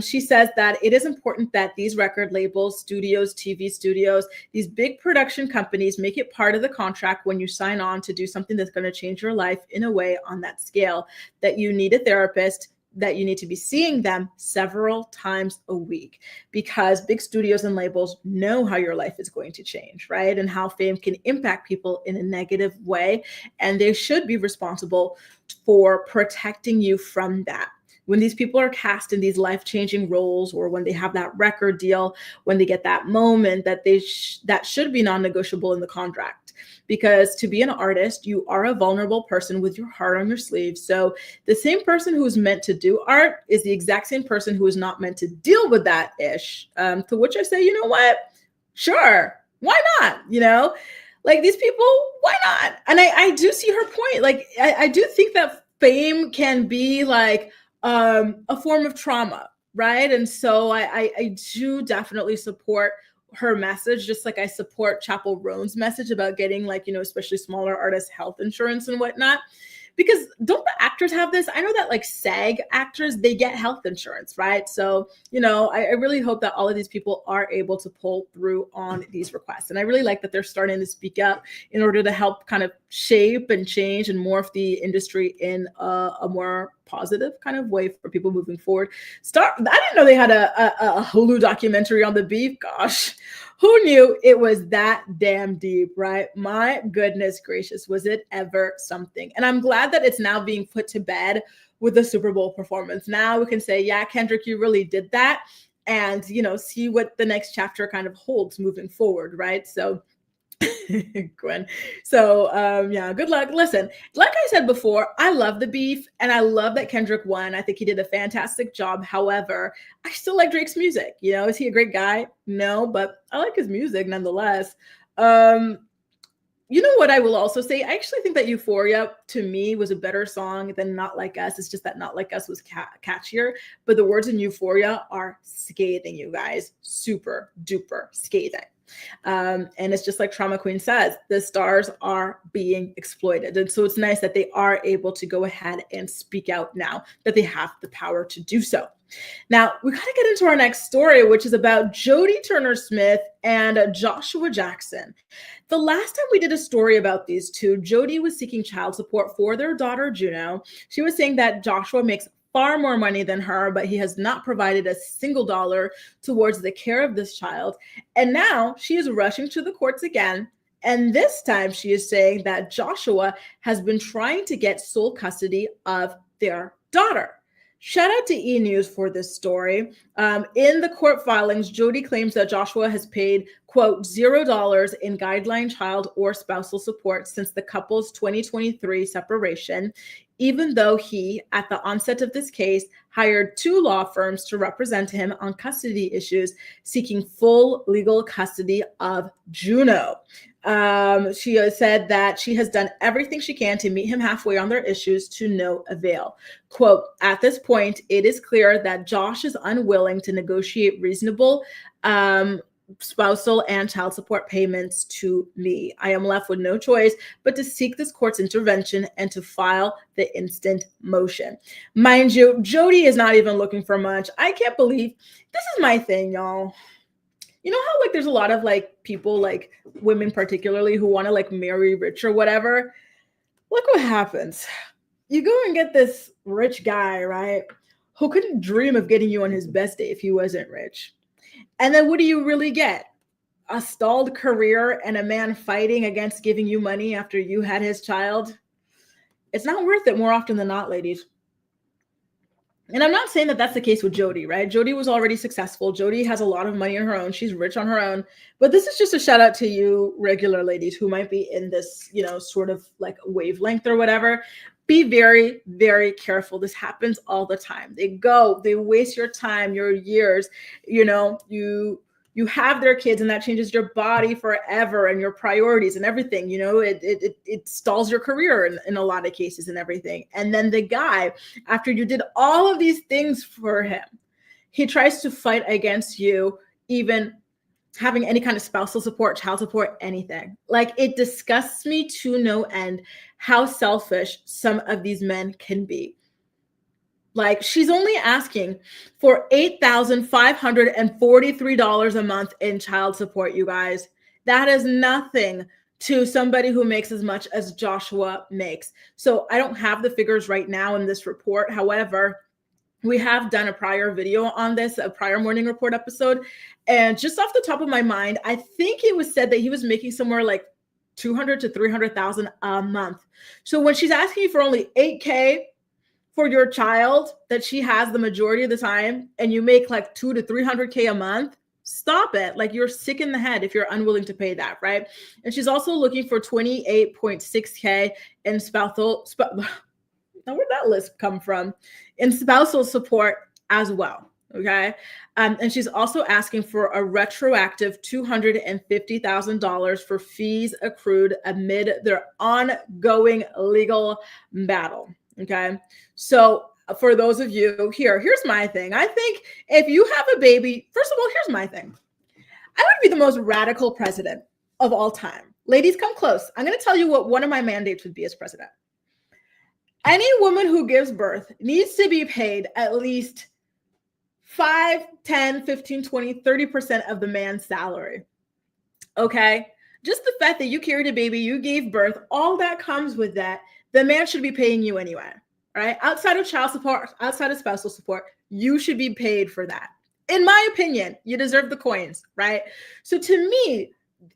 She says that it is important that these record labels, studios, TV studios, these big production companies make it part of the contract when you sign on to do something that's going to change your life in a way on that scale, that you need a therapist, that you need to be seeing them several times a week, because big studios and labels know how your life is going to change, right? And how fame can impact people in a negative way. And they should be responsible for protecting you from that. When these people are cast in these life-changing roles, or when they have that record deal, when they get that moment, that that should be non-negotiable in the contract. Because to be an artist, you are a vulnerable person with your heart on your sleeve. So the same person who's meant to do art is the exact same person who is not meant to deal with that ish. To which I say, you know what? Sure, why not? You know, like these people, why not? And I do see her point. Like I do think that fame can be like a form of trauma, right? And so I do definitely support her message, just like I support Chappell Roan's message about getting, like, you know, especially smaller artists health insurance and whatnot. Because don't the actors have this? I know that like SAG actors, they get health insurance, right? So, you know, I really hope that all of these people are able to pull through on these requests. And I really like that they're starting to speak up in order to help kind of shape and change and morph the industry in a more positive kind of way for people moving forward. I didn't know they had a Hulu documentary on the beef. Gosh, who knew it was that damn deep, right? My goodness gracious, was it ever something? And I'm glad that it's now being put to bed with the Super Bowl performance. Now we can say, yeah, Kendrick, you really did that. And, you know, see what the next chapter kind of holds moving forward, right? So Gwen. So yeah, good luck. Listen, like I said before, I love the beef and I love that Kendrick won. I think he did a fantastic job. However, I still like Drake's music. You know, is he a great guy? No, but I like his music nonetheless. You know what I will also say? I actually think that Euphoria, to me, was a better song than Not Like Us. It's just that Not Like Us was catchier. But the words in Euphoria are scathing, you guys. Super duper scathing. And it's just like Trauma Queen says, the stars are being exploited. And so it's nice that they are able to go ahead and speak out now that they have the power to do so. Now, we got to get into our next story, which is about Jodie Turner-Smith and Joshua Jackson. The last time we did a story about these two, Jodie was seeking child support for their daughter, Juno. She was saying that Joshua makes far more money than her, but he has not provided a single dollar towards the care of this child. And now she is rushing to the courts again. And this time she is saying that Joshua has been trying to get sole custody of their daughter. Shout out to E! News for this story. In the court filings, Jodie claims that Joshua has paid, quote, $0 in guideline child or spousal support since the couple's 2023 separation, even though he, at the onset of this case, hired 2 law firms to represent him on custody issues, seeking full legal custody of Juno. She has said that she has done everything she can to meet him halfway on their issues to no avail. Quote, at this point, it is clear that Josh is unwilling to negotiate reasonable spousal and child support payments to me. I am left with no choice but to seek this court's intervention and to file the instant motion. Mind you, Jodie is not even looking for much. I can't believe this is my thing, y'all. You know how like there's a lot of like people, like women particularly, who want to like marry rich or whatever? Look what happens. You go and get this rich guy, right? Who couldn't dream of getting you on his best day if he wasn't rich. And then what do you really get? A stalled career and a man fighting against giving you money after you had his child? It's not worth it more often than not, ladies. And I'm not saying that that's the case with Jodie, right? Jodie was already successful. Jodie has a lot of money on her own. She's rich on her own. But this is just a shout out to you regular ladies who might be in this, you know, sort of like wavelength or whatever. Be very, very careful. This happens all the time. They waste your time, your years, you know, you have their kids and that changes your body forever and your priorities and everything, you know, it stalls your career in a lot of cases and everything. And then the guy, after you did all of these things for him, he tries to fight against you, even having any kind of spousal support, child support, anything. Like, it disgusts me to no end how selfish some of these men can be. Like, she's only asking for $8,543 a month in child support, you guys. That is nothing to somebody who makes as much as Joshua makes. So I don't have the figures right now in this report. However, we have done a prior video on this, a prior morning report episode. And just off the top of my mind, I think it was said that he was making somewhere like $200,000 to $300,000 a month. So when she's asking you for only $8K for your child that she has the majority of the time, and you make like $200,000 to $300K a month, stop it. Like, you're sick in the head if you're unwilling to pay that, right? And she's also looking for 28.6K in spousal, now where'd that list come from? In spousal support as well, okay? And she's also asking for a retroactive $250,000 for fees accrued amid their ongoing legal battle. Okay. So for those of you here's my thing. I think if you have a baby, first of all, here's my thing. I would be the most radical president of all time. Ladies, come close. I'm going to tell you what one of my mandates would be as president. Any woman who gives birth needs to be paid at least 5, 10, 15, 20, 30% of the man's salary. Okay. Just the fact that you carried a baby, you gave birth, all that comes with that. The man should be paying you anyway, right? Outside of child support, outside of spousal support, you should be paid for that. In my opinion, you deserve the coins, right? So to me,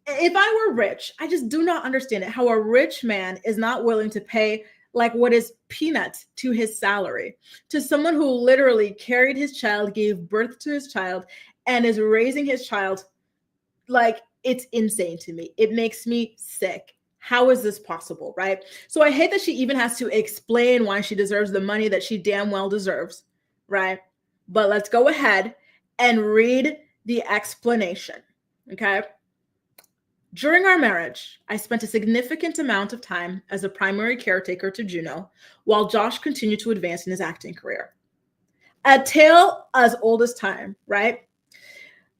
if I were rich, I just do not understand it, how a rich man is not willing to pay like what is peanuts to his salary to someone who literally carried his child, gave birth to his child, and is raising his child. Like, it's insane to me. It makes me sick. How is this possible, right? So I hate that she even has to explain why she deserves the money that she damn well deserves, right? But let's go ahead and read the explanation, okay? During our marriage, I spent a significant amount of time as a primary caretaker to Juno while Josh continued to advance in his acting career. A tale as old as time, right?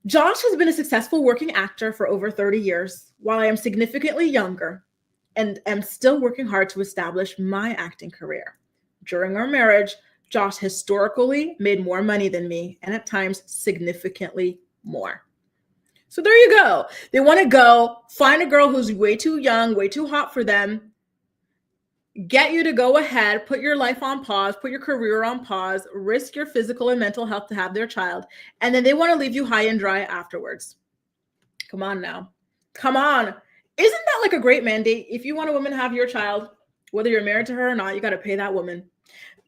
Josh has been a successful working actor for over 30 years, while I am significantly younger and am still working hard to establish my acting career. During our marriage, Josh historically made more money than me, and at times significantly more. So there you go. They want to go find a girl who's way too young, way too hot for them, get you to go ahead, put your life on pause, put your career on pause, risk your physical and mental health to have their child, and then they want to leave you high and dry afterwards. Come on now. Come on. Isn't that like a great mandate? If you want a woman to have your child, whether you're married to her or not, you got to pay that woman.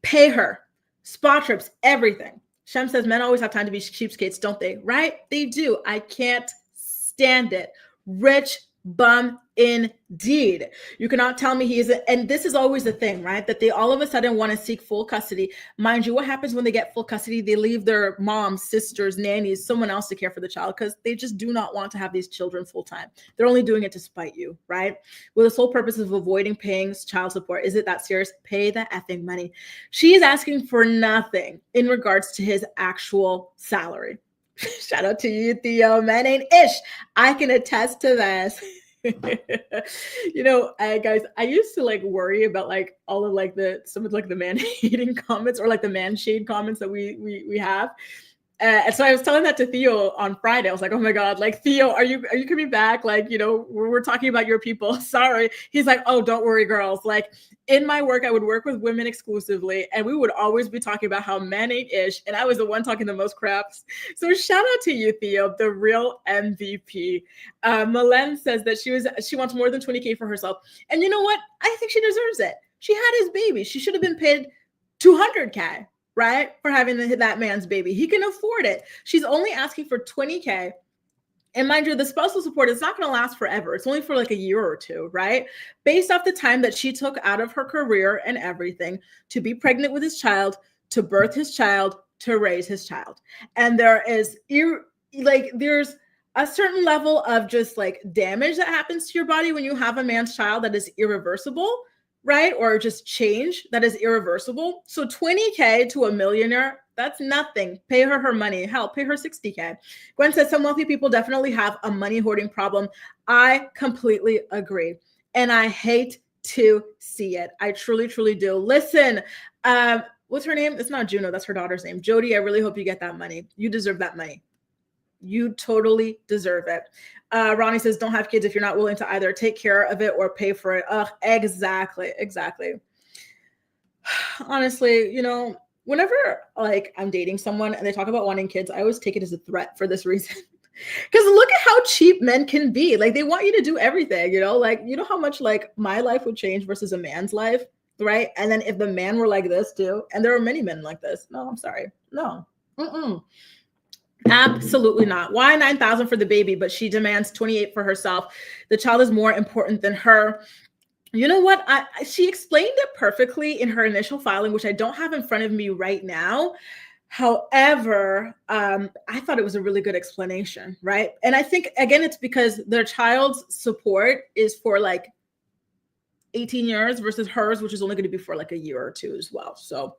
Pay her. Spa trips, everything. Shem says men always have time to be cheapskates, don't they? Right? They do. I can't stand it. Rich bum indeed. You cannot tell me he isn't. And this is always the thing, right? That they all of a sudden want to seek full custody. Mind you, what happens when they get full custody? They leave their moms, sisters, nannies, someone else to care for the child because they just do not want to have these children full time. They're only doing it to spite you, right? With the sole purpose of avoiding paying child support. Is it that serious? Pay the effing money. She is asking for nothing in regards to his actual salary. Shout out to you, Theo. Man ain't ish. I can attest to this. Guys, I used to like worry about like all of like some of like the man hating comments or like the man shade comments that we have. And so I was telling that to Theo on Friday. I was like, oh my God, like Theo, are you coming back? Like, we're talking about your people. Sorry. He's like, oh, don't worry, girls. Like in my work, I would work with women exclusively. And we would always be talking about how men ain't ish. And I was the one talking the most craps. So shout out to you, Theo, the real MVP. Malen says that she wants more than 20K for herself. And you know what? I think she deserves it. She had his baby. She should have been paid 200K. Right? For having that man's baby. He can afford it. She's only asking for 20K. And mind you, the spousal support is not going to last forever. It's only for like a year or two, right? Based off the time that she took out of her career and everything to be pregnant with his child, to birth his child, to raise his child. And there's a certain level of just like damage that happens to your body when you have a man's child that is irreversible, right? Or just change that is irreversible. So 20K to a millionaire, that's nothing. Pay her money. Hell, pay her 60K. Gwen says some wealthy people definitely have a money hoarding problem. I completely agree. And I hate to see it. I truly, truly do. Listen, what's her name? It's not Juno. That's her daughter's name. Jodie, I really hope you get that money. You deserve that money. You totally deserve it. Ronnie says, don't have kids if you're not willing to either take care of it or pay for it. Exactly. Honestly, whenever like I'm dating someone and they talk about wanting kids, I always take it as a threat for this reason. Because look at how cheap men can be. Like they want you to do everything, like, how much like my life would change versus a man's life, right? And then if the man were like this too, and there are many men like this. No, I'm sorry. No. Absolutely not. Why 9,000 for the baby, but she demands 28 for herself? The child is more important than her. You know what? She explained it perfectly in her initial filing, which I don't have in front of me right now. However, I thought it was a really good explanation, right? And I think, again, it's because their child's support is for like 18 years versus hers, which is only going to be for like a year or two as well. So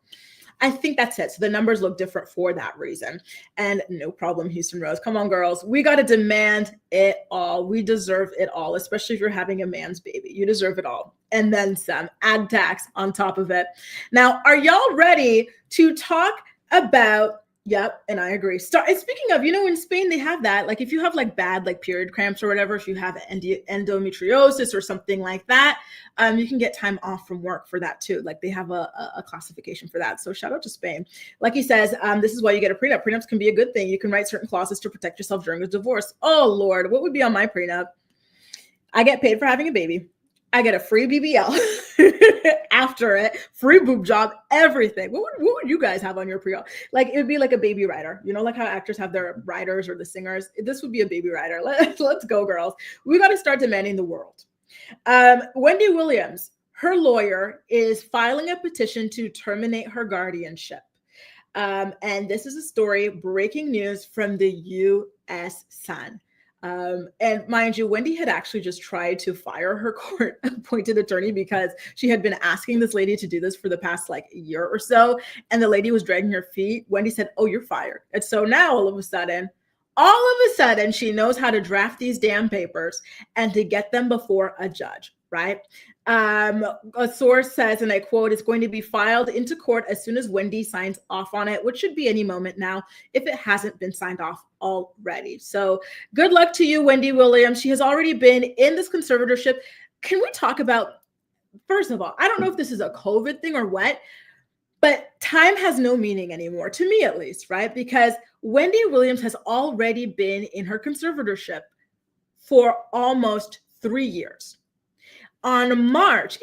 I think that's it. So the numbers look different for that reason. And no problem, Houston Rose. Come on, girls. We got to demand it all. We deserve it all, especially if you're having a man's baby. You deserve it all. And then some. Add tax on top of it. Now, are y'all ready to talk about... Yep, and I agree. And speaking of, in Spain, they have that. Like if you have like bad like period cramps or whatever, if you have endometriosis or something like that, you can get time off from work for that too. Like they have a classification for that. So shout out to Spain. Like he says, this is why you get a prenup. Prenups can be a good thing. You can write certain clauses to protect yourself during a divorce. Oh Lord, what would be on my prenup? I get paid for having a baby. I get a free BBL after it, free boob job, everything. What would you guys have on your pre-op? Like it would be like a baby rider, like how actors have their riders or the singers. This would be a baby rider. Let's go, girls. We got to start demanding the world. Wendy Williams, her lawyer, is filing a petition to terminate her guardianship. And this is a story, breaking news from the U.S. Sun. And mind you, Wendy had actually just tried to fire her court-appointed attorney because she had been asking this lady to do this for the past like year or so. And the lady was dragging her feet. Wendy said, oh, you're fired. And so now all of a sudden, all of a sudden she knows how to draft these damn papers and to get them before a judge, right? A source says, and I quote, "It's going to be filed into court as soon as Wendy signs off on it," which should be any moment now if it hasn't been signed off already. So good luck to you, Wendy Williams. She has already been in this conservatorship. Can we talk about, first of all, I don't know if this is a COVID thing or what, but time has no meaning anymore, to me at least, right? Because Wendy Williams has already been in her conservatorship for almost 3 years. In March,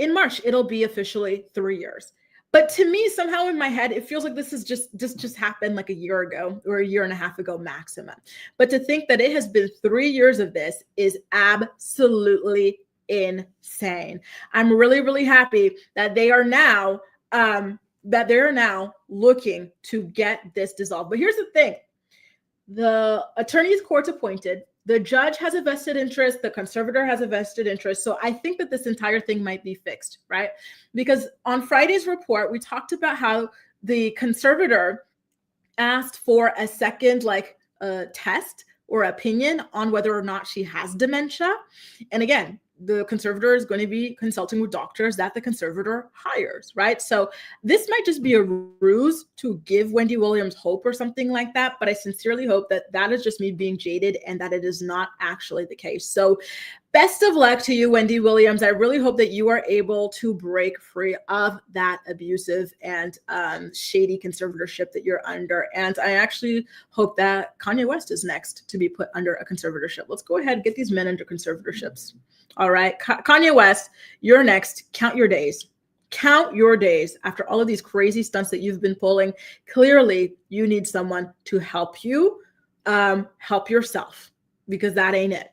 it'll be officially 3 years. But to me, somehow in my head, it feels like this just happened like a year ago or a year and a half ago maximum. But to think that it has been 3 years of this is absolutely insane. I'm really, really happy that they are now looking to get this dissolved. But here's the thing. The attorney's court's appointed. The judge has a vested interest. The conservator has a vested interest. So I think that this entire thing might be fixed, right? Because on Friday's report, we talked about how the conservator asked for a second test or opinion on whether or not she has dementia. And again, the conservator is going to be consulting with doctors that the conservator hires, right? So this might just be a ruse to give Wendy Williams hope or something like that. But I sincerely hope that that is just me being jaded and that it is not actually the case. So best of luck to you, Wendy Williams. I really hope that you are able to break free of that abusive and shady conservatorship that you're under. And I actually hope that Kanye West is next to be put under a conservatorship. Let's go ahead and get these men under conservatorships. All right, Kanye West, you're next. Count your days. Count your days after all of these crazy stunts that you've been pulling. Clearly, you need someone to help you, help yourself, because that ain't it.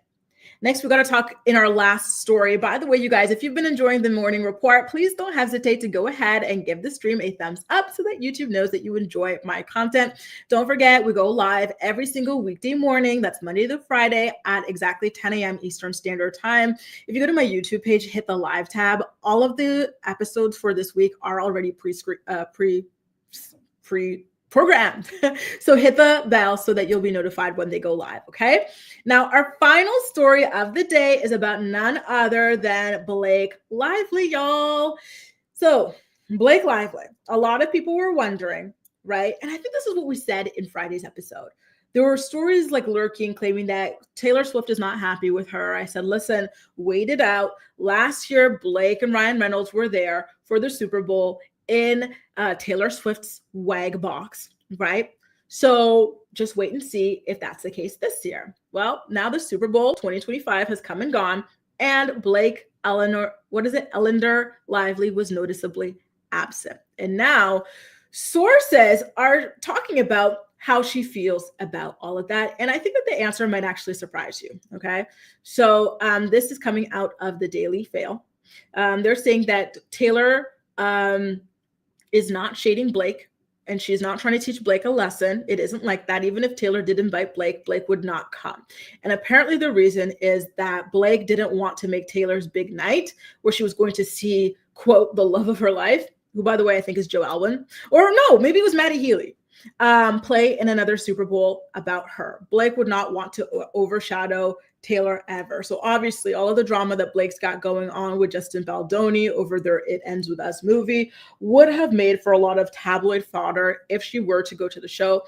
Next, we got to talk in our last story. By the way, you guys, if you've been enjoying the morning report, please don't hesitate to go ahead and give the stream a thumbs up so that YouTube knows that you enjoy my content. Don't forget, we go live every single weekday morning. That's Monday to Friday at exactly 10 a.m. Eastern Standard Time. If you go to my YouTube page, hit the live tab. All of the episodes for this week are already pre-programmed. So hit the bell so that you'll be notified when they go live, okay? Now, our final story of the day is about none other than Blake Lively, y'all. So Blake Lively, a lot of people were wondering, right? And I think this is what we said in Friday's episode. There were stories like lurking claiming that Taylor Swift is not happy with her. I said, listen, wait it out. Last year, Blake and Ryan Reynolds were there for the Super Bowl in Taylor Swift's WAG box, right? So just wait and see if that's the case this year. Well, now the Super Bowl 2025 has come and gone, and Eleanor Lively was noticeably absent. And now sources are talking about how she feels about all of that. And I think that the answer might actually surprise you, okay? So this is coming out of the Daily Fail. They're saying that Taylor is not shading Blake, and she's not trying to teach Blake a lesson. It isn't like that. Even if Taylor did invite Blake, Blake would not come. And apparently the reason is that Blake didn't want to make Taylor's big night where she was going to see, quote, the love of her life, who, by the way, I think is Joe Alwyn. Or no, maybe it was Maddie Healy, play in another Super Bowl about her. Blake would not want to overshadow Taylor ever. So obviously all of the drama that Blake's got going on with Justin Baldoni over their It Ends With Us movie would have made for a lot of tabloid fodder if she were to go to the show.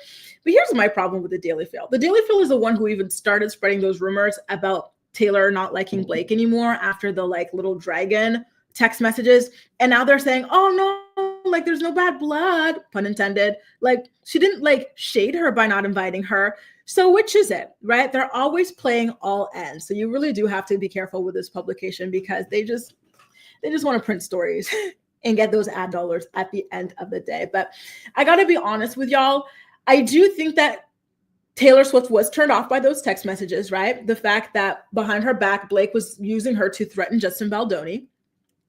But here's my problem with the Daily Fail. The Daily Fail is the one who even started spreading those rumors about Taylor not liking Blake anymore after the little dragon text messages. And now they're saying, oh no, there's no bad blood, pun intended. She didn't shade her by not inviting her. So which is it, right? They're always playing all ends. So you really do have to be careful with this publication because they just want to print stories and get those ad dollars at the end of the day. But I got to be honest with y'all. I do think that Taylor Swift was turned off by those text messages, right? The fact that behind her back, Blake was using her to threaten Justin Baldoni.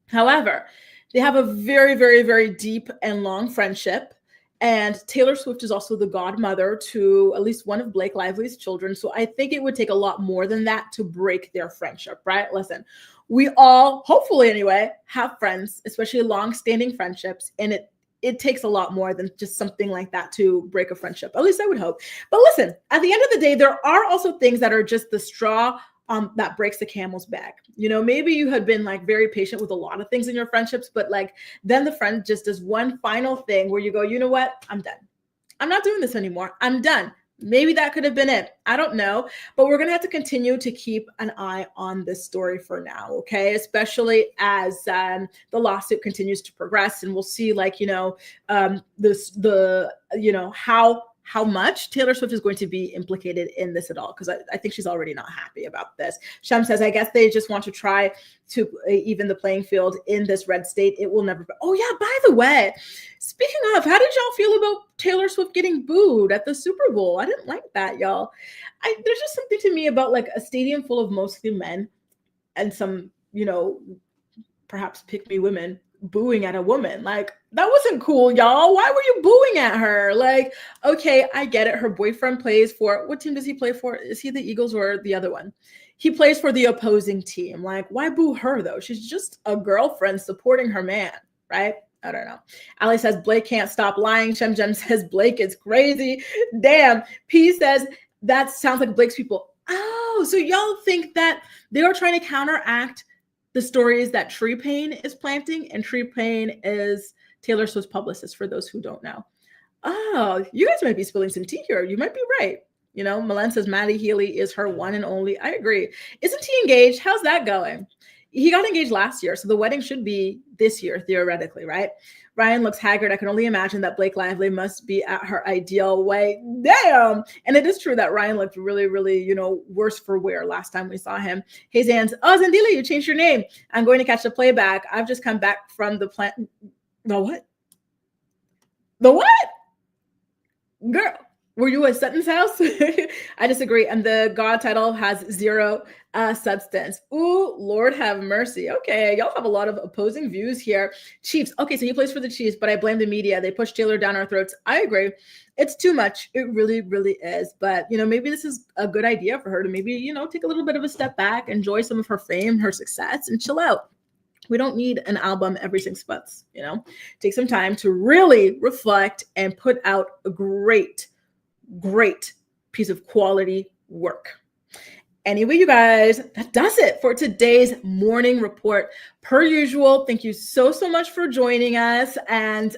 However, they have a very, very, very deep and long friendship. And Taylor Swift is also the godmother to at least one of Blake Lively's children. So I think it would take a lot more than that to break their friendship, right? Listen, we all, hopefully anyway, have friends, especially long-standing friendships. And it takes a lot more than just something like that to break a friendship. At least I would hope. But listen, at the end of the day, there are also things that are just the straw that breaks the camel's back. You know, maybe you had been like very patient with a lot of things in your friendships, but like then the friend just does one final thing where you go, you know what? I'm done. I'm not doing this anymore. I'm done. Maybe that could have been it. I don't know. But we're going to have to continue to keep an eye on this story for now, okay? Especially as the lawsuit continues to progress, and we'll see, like, you know, how much Taylor Swift is going to be implicated in this at all, because I think she's already not happy about this. Shem says, I guess they just want to try to even the playing field in this red state. It will never be. Oh yeah, by the way, speaking of, how did y'all feel about Taylor Swift getting booed at the Super Bowl? I didn't like that, y'all. There's just something to me about like a stadium full of mostly men and some, you know, perhaps pick-me women booing at a woman. Like, that wasn't cool, y'all. Why were you booing at her? Like, okay, I get it. Her boyfriend plays for, what team does he play for? Is he the Eagles or the other one? He plays for the opposing team. Like, why boo her though? She's just a girlfriend supporting her man, right? I don't know. Ali says, Blake can't stop lying. Shem Jem says, Blake is crazy. Damn. P says, that sounds like Blake's people. Oh, so y'all think that they are trying to counteract the stories that Tree Payne is planting, and Tree Payne is Taylor Swift's publicist, for those who don't know. Oh, you guys might be spilling some tea here. You might be right. You know, Milan says Maddie Healy is her one and only. I agree. Isn't he engaged? How's that going? He got engaged last year, so the wedding should be this year, theoretically, right? Ryan looks haggard. I can only imagine that Blake Lively must be at her ideal weight. Damn. And it is true that Ryan looked really, really, you know, worse for wear last time we saw him. Hey, Zans. Oh, Zandila, you changed your name. I'm going to catch the playback. I've just come back from the plant. The what? The what? Girl, were you at Sutton's house? I disagree. And the God title has zero substance. Ooh, Lord have mercy. Okay, y'all have a lot of opposing views here. Chiefs. Okay, so he plays for the Chiefs, but I blame the media. They push Taylor down our throats. I agree. It's too much. It really, really is. But, you know, maybe this is a good idea for her to maybe, you know, take a little bit of a step back, enjoy some of her fame, her success, and chill out. We don't need an album every 6 months, you know. Take some time to really reflect and put out a great piece of quality work. Anyway, you guys, that does it for today's morning report. Per usual, thank you so much for joining us. And,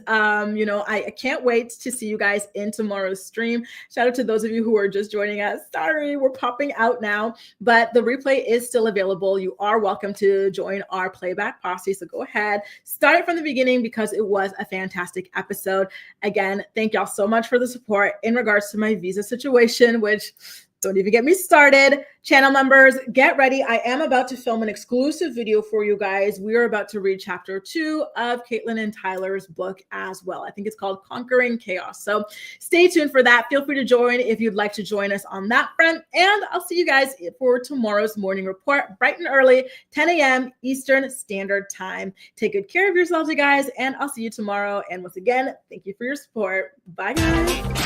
you know, I can't wait to see you guys in tomorrow's stream. Shout out to those of you who are just joining us. Sorry, we're popping out now, but the replay is still available. You are welcome to join our playback posse. So go ahead, start it from the beginning because it was a fantastic episode. Again, thank y'all so much for the support in regards to my visa situation, which don't even get me started. Channel members, get ready. I am about to film an exclusive video for you guys. We are about to read chapter 2 of Caitlin and Tyler's book as well. I think it's called Conquering Chaos. So stay tuned for that. Feel free to join if you'd like to join us on that front. And I'll see you guys for tomorrow's morning report, bright and early, 10 a.m. Eastern Standard Time. Take good care of yourselves, you guys, and I'll see you tomorrow. And once again, thank you for your support. Bye, guys.